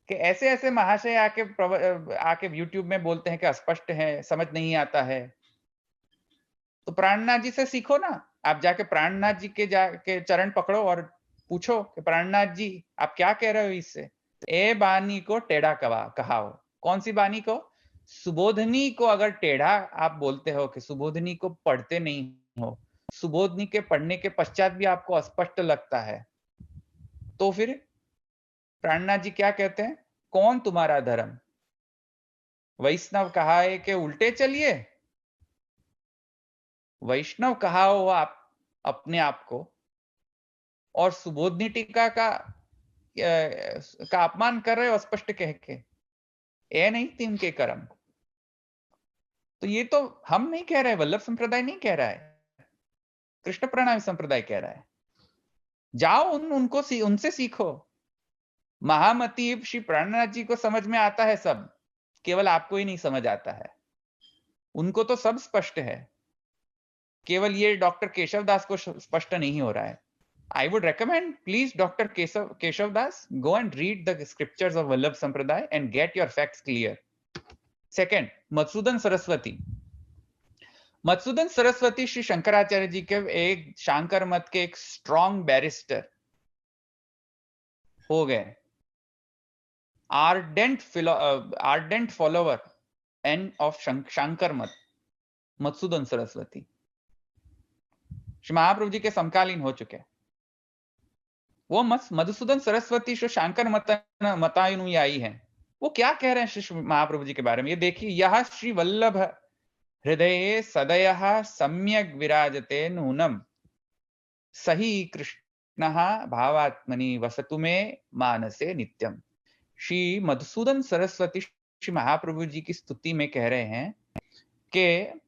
कि ऐसे ऐसे महाशय आके यूट्यूब में बोलते हैं कि अस्पष्ट है, समझ नहीं आता है। तो प्राणनाथ जी से सीखो ना, आप जाके प्राणनाथ जी के जाके चरण पकड़ो और पूछो कि प्राणनाथ जी आप क्या कह रहे हो इससे। ए बानी को टेढ़ा कहा हो, कौन सी बानी को? सुबोधनी को अगर टेढ़ा आप बोलते हो कि सुबोधनी को पढ़ते नहीं हो, सुबोधनी के पढ़ने के पश्चात भी आपको अस्पष्ट लगता है, तो फिर प्राणनाथ जी क्या कहते हैं? कौन तुम्हारा धर्म? वैष्णव कहा है कि उल्टे चलिए, वैष्णव कहा हो आप अपने आप को, और सुबोधनी टीका का अपमान कर रहे हो स्पष्ट कह के, ए नहीं तीन के कर्म। तो ये तो हम नहीं कह रहे, वल्लभ संप्रदाय नहीं कह रहा है, कृष्ण प्रणामी संप्रदाय कह रहा है। जाओ उनसे सीखो। महामती श्री प्राणनाथ जी को समझ में आता है सब, केवल आपको ही नहीं समझ आता है। उनको तो सब स्पष्ट है, केवल ये डॉक्टर केशव दास को स्पष्ट नहीं हो रहा है। I would recommend, please, Dr. Keshav Das, go and read the scriptures of Vallabh Sampradaya and get your facts clear. Second, Madhusudan Saraswati. Madhusudan Saraswati Shri Shankaracharya ji के एक शांकर मत के एक स्ट्रॉन्ग बैरिस्टर हो गए, आर्डेंट फॉलोवर एंड ऑफ शांकर मत, मधुसूदन सरस्वती श्री महाप्रभु जी के समकालीन हो चुके। वो मधुसूदन सरस्वती जो शांकर मतानुयायी है, वो क्या कह रहे हैं श्री महाप्रभु जी के बारे में, ये देखिए। यह श्री वल्लभ हृदय सदयः सम्यक विराजते नूनम, सही कृष्ण भावात्मनि वसतु में मानसे नित्यम। श्री मधुसूदन सरस्वती श्री महाप्रभु जी की स्तुति में कह रहे हैं कि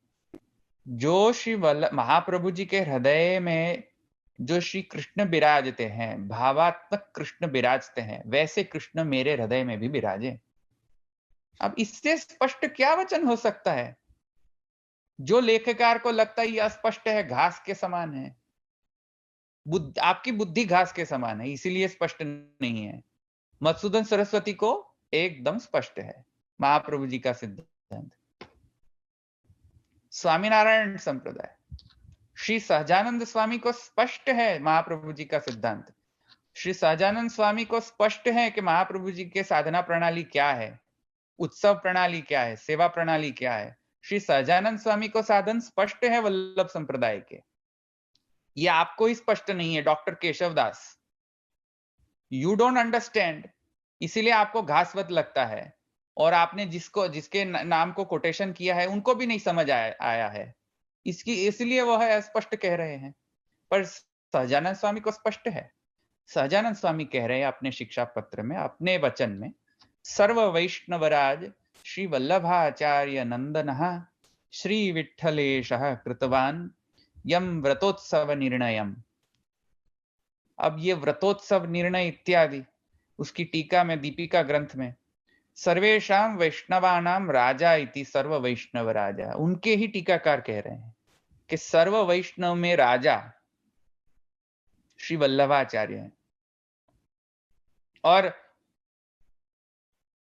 जो श्री महाप्रभु जी के हृदय में जो श्री कृष्ण विराजते हैं, भावात्मक कृष्ण विराजते हैं, वैसे कृष्ण मेरे हृदय में भी विराजे। अब इससे स्पष्ट क्या वचन हो सकता है? जो लेखकार को लगता है यह स्पष्ट है, घास के समान है, आपकी बुद्धि घास के समान है, इसीलिए स्पष्ट नहीं है। मधुसूदन सरस्वती को एकदम स्पष्ट है महाप्रभु जी का सिद्धांत। स्वामीनारायण संप्रदाय, श्री सहजानंद स्वामी को स्पष्ट है महाप्रभु जी का सिद्धांत। श्री सहजानंद स्वामी को स्पष्ट है कि महाप्रभु जी के साधना प्रणाली क्या है, उत्सव प्रणाली क्या है, सेवा प्रणाली क्या है। श्री सहजानंद स्वामी को साधन स्पष्ट है वल्लभ संप्रदाय के, ये आपको ही स्पष्ट नहीं है doctor Keshav Das. You don't understand, इसीलिए आपको घासवत लगता है, और आपने जिसके नाम को कोटेशन किया है उनको भी नहीं समझ आया है, इसलिए वो है स्पष्ट कह रहे हैं। पर सहजानंद स्वामी को स्पष्ट है। सहजानंद स्वामी कह रहे हैं अपने शिक्षा पत्र में, अपने वचन में, सर्व वैष्णवराज श्री वल्लभाचार्य नंदनः श्री विठ्ठलेशः कृतवान यम व्रतोत्सव निर्णयम। अब ये व्रतोत्सव निर्णय इत्यादि उसकी टीका में, दीपिका ग्रंथ में, सर्वेशाम वैष्णवानाम राजा इति सर्व वैष्णव राजा, उनके ही टीकाकार कह रहे हैं कि सर्व वैष्णव में राजा श्री वल्लभाचार्य हैं। और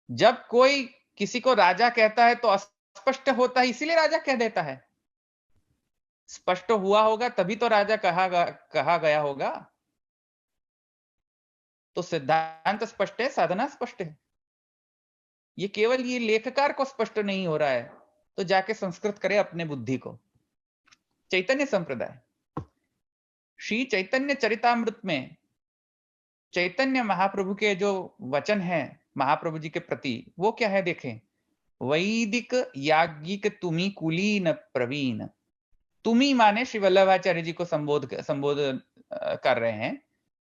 जब कोई किसी को राजा कहता है तो अस्पष्ट होता है, इसीलिए राजा कह देता है। स्पष्ट हुआ होगा तभी तो राजा कहा गया होगा। तो सिद्धांत स्पष्ट है, साधना स्पष्ट है। ये केवल ये लेखकार को स्पष्ट नहीं हो रहा है, तो जाके संस्कृत करे अपने बुद्धि को। चैतन्य संप्रदाय, श्री चैतन्य चरितामृत में चैतन्य महाप्रभु के जो वचन हैं महाप्रभु जी के प्रति, वो क्या है देखें। वैदिक याज्ञिक तुमी कुलीन प्रवीण। तुमी माने श्री वल्लभाचार्य जी को संबोधन कर रहे हैं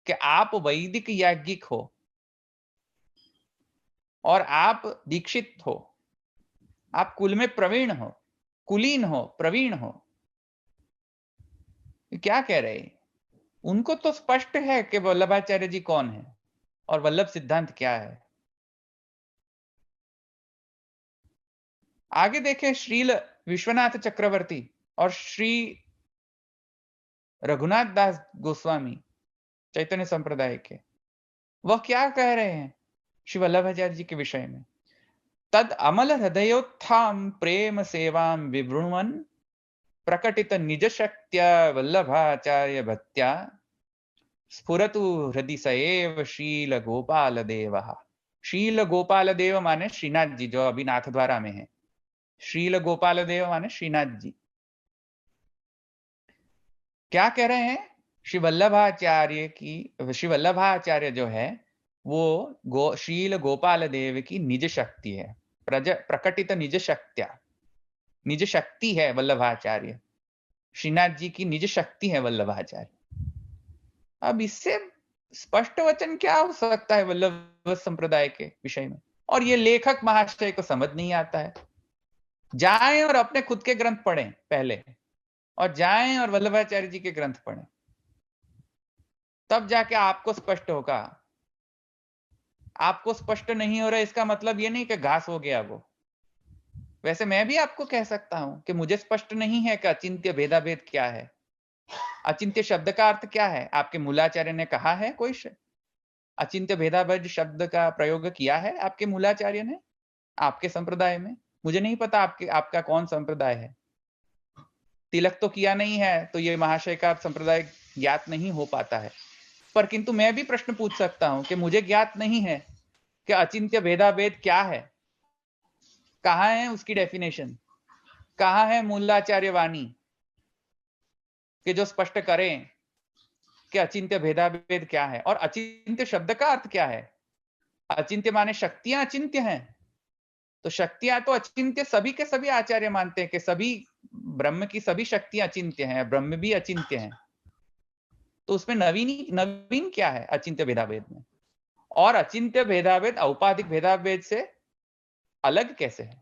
कि आप वैदिक याज्ञिक हो और आप दीक्षित हो, आप कुल में प्रवीण हो, कुलीन हो, प्रवीण हो। क्या कह रहे हैं? उनको तो स्पष्ट है कि वल्लभाचार्य जी कौन है और वल्लभ सिद्धांत क्या है। आगे देखें, श्रील विश्वनाथ चक्रवर्ती और श्री रघुनाथ दास गोस्वामी चैतन्य संप्रदाय के, वह क्या कह रहे हैं श्री वल्लभाचार्य जी के विषय में। तद अमल हृदयोत्थाम प्रेम सेवां विवृण्वन् प्रकटित निज शक्त्या वल्लभाचार्य भक्त्या स्फुरतु हृदि स एव शील गोपाल देव। शील गोपाल देव माने श्रीनाथ जी जो अभी नाथ द्वारा में है। शील गोपाल देव माने श्रीनाथ जी। क्या कह रहे हैं? श्री वल्लभाचार्य जो है वो शील गोपाल देव की निज शक्ति है, प्रकटित निज शक्त्या, निज शक्ति है वल्लभाचार्य। श्रीनाथ जी की निज शक्ति है वल्लभाचार्य। अब इससे स्पष्ट वचन क्या हो सकता है वल्लभ संप्रदाय के विषय में? और ये लेखक महाशय को समझ नहीं आता है। जाएं और अपने खुद के ग्रंथ पढ़ें पहले, और जाएं और वल्लभाचार्य जी के ग्रंथ पढ़ें, तब जाके आपको स्पष्ट होगा। आपको स्पष्ट नहीं हो रहा इसका मतलब ये नहीं कि घास हो गया वो। वैसे मैं भी आपको कह सकता हूं कि मुझे स्पष्ट नहीं है कि अचिंत्य भेदाभेद क्या है, अचिंत्य शब्द का अर्थ क्या है। आपके मूलाचार्य ने कहा है कोई अचिंत्य भेदाभेद शब्द का प्रयोग किया है आपके मूलाचार्य ने आपके संप्रदाय में? मुझे नहीं पता आपका कौन संप्रदाय है। तिलक तो किया नहीं है तो ये महाशय का संप्रदाय ज्ञात नहीं हो पाता है। पर किंतु मैं भी प्रश्न पूछ सकता हूं कि मुझे ज्ञात नहीं है कि अचिंत्य भेदाभेद क्या है, कहां है उसकी डेफिनेशन, कहां है मूलाचार्य वाणी कि जो स्पष्ट करें कि अचिंत्य भेदाभेद क्या है और अचिंत्य शब्द का अर्थ क्या है। अचिंत्य माने शक्तियां अचिंत्य हैं, तो शक्तियां तो अचिंत्य सभी के सभी आचार्य मानते हैं कि सभी ब्रह्म की सभी शक्तियां अचिंत्य हैं, ब्रह्म भी अचिंत्य हैं। तो उसमें नवीन क्या है अचिंत्य भेदाभेद में? और अचिंत्य भेदाभेद औपाधिक भेदाभेद से अलग कैसे है?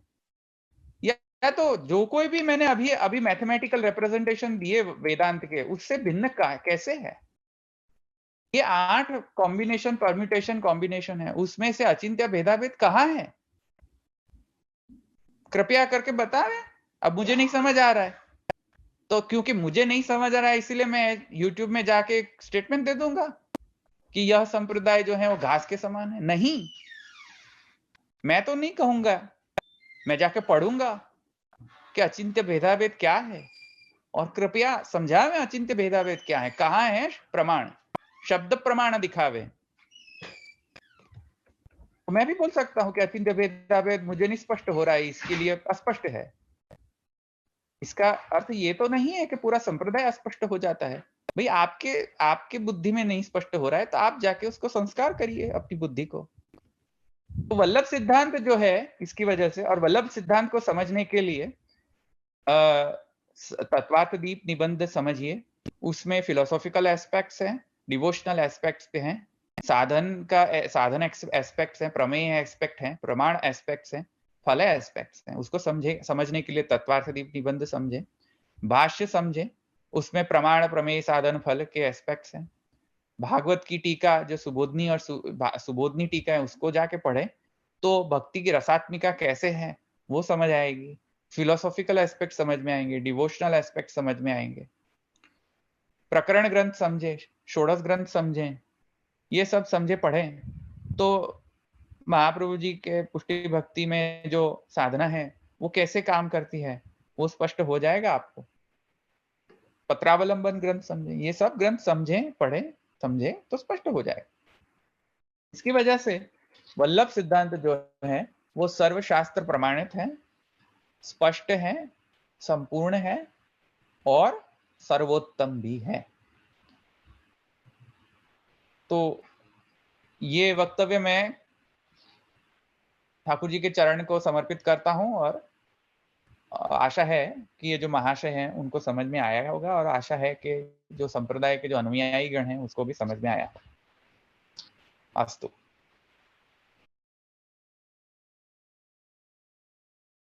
या तो जो कोई भी मैंने अभी मैथमेटिकल रिप्रेजेंटेशन दिए वेदांत के, उससे भिन्न कैसे है? ये 8 कॉम्बिनेशन परम्यूटेशन कॉम्बिनेशन है, उसमें से अचिंत्य भेदाभेद कहां है? कृपया करके बताएं। अब मुझे नहीं समझ आ रहा है, तो क्योंकि मुझे नहीं समझ आ रहा है इसलिए मैं YouTube में जाके एक स्टेटमेंट दे दूंगा कि यह संप्रदाय जो है वो घास के समान है। नहीं, मैं तो नहीं कहूंगा, मैं जाके पढ़ूंगा कि अचिंत्य भेदाभेद क्या है और कृपया समझावें अचिंत्य भेदाभेद क्या है, कहां है प्रमाण, शब्द प्रमाण दिखावे। तो मैं भी बोल सकता हूं कि अचिंत्य भेदाभेद मुझे नहीं स्पष्ट हो रहा है, इसके लिए अस्पष्ट है। इसका अर्थ ये तो नहीं है कि पूरा संप्रदाय अस्पष्ट हो जाता है। भाई आपके बुद्धि में नहीं स्पष्ट हो रहा है तो आप जाके उसको संस्कार करिए अपनी बुद्धि को। तो वल्लभ सिद्धांत जो है इसकी वजह से, और वल्लभ सिद्धांत को समझने के लिए तत्वार्थदीप निबंध समझिए, उसमें फिलोसॉफिकल एस्पेक्ट्स हैं, डिवोशनल एस्पेक्ट्स पे हैं, साधन एस्पेक्ट्स हैं, प्रमेय एस्पेक्ट हैं, प्रमाण एस्पेक्ट्स हैं, फल एस्पेक्ट्स हैं। उसको समझने के लिए तत्वार्थदीप निबंध समझे, भाष्य समझे, उसमें प्रमाण प्रमेय साधन फल के एस्पेक्ट्स हैं। भागवत की टीका जो सुबोधनी और सुबोधनी टीका है उसको जाके पढ़े तो भक्ति की रसात्मिका कैसे है वो समझ आएगी, फिलोसॉफिकल एस्पेक्ट समझ में आएंगे, डिवोशनल एस्पेक्ट समझ में आएंगे, प्रकरण ग्रंथ समझे, षोडश ग्रंथ समझें, ये सब समझे पढ़ें तो महाप्रभु जी के पुष्टि भक्ति में जो साधना है वो कैसे काम करती है वो स्पष्ट हो जाएगा आपको। पत्रावलंबन ग्रंथ समझें, ये सब ग्रंथ समझें, पढ़ें, समझें तो स्पष्ट हो जाएगा। इसकी वजह से वल्लभ सिद्धांत जो है वो सर्वशास्त्र प्रमाणित हैं, स्पष्ट हैं, संपूर्ण हैं और सर्वोत्तम भी हैं। तो ये वक्तव्य मैं ठाकुर जी के चरण को समर्पित करता हूँ और आशा है कि ये जो महाशय हैं उनको समझ में आया होगा और आशा है कि जो संप्रदाय के जो अनुयायी गण हैं उसको भी समझ में आया। अस्तु।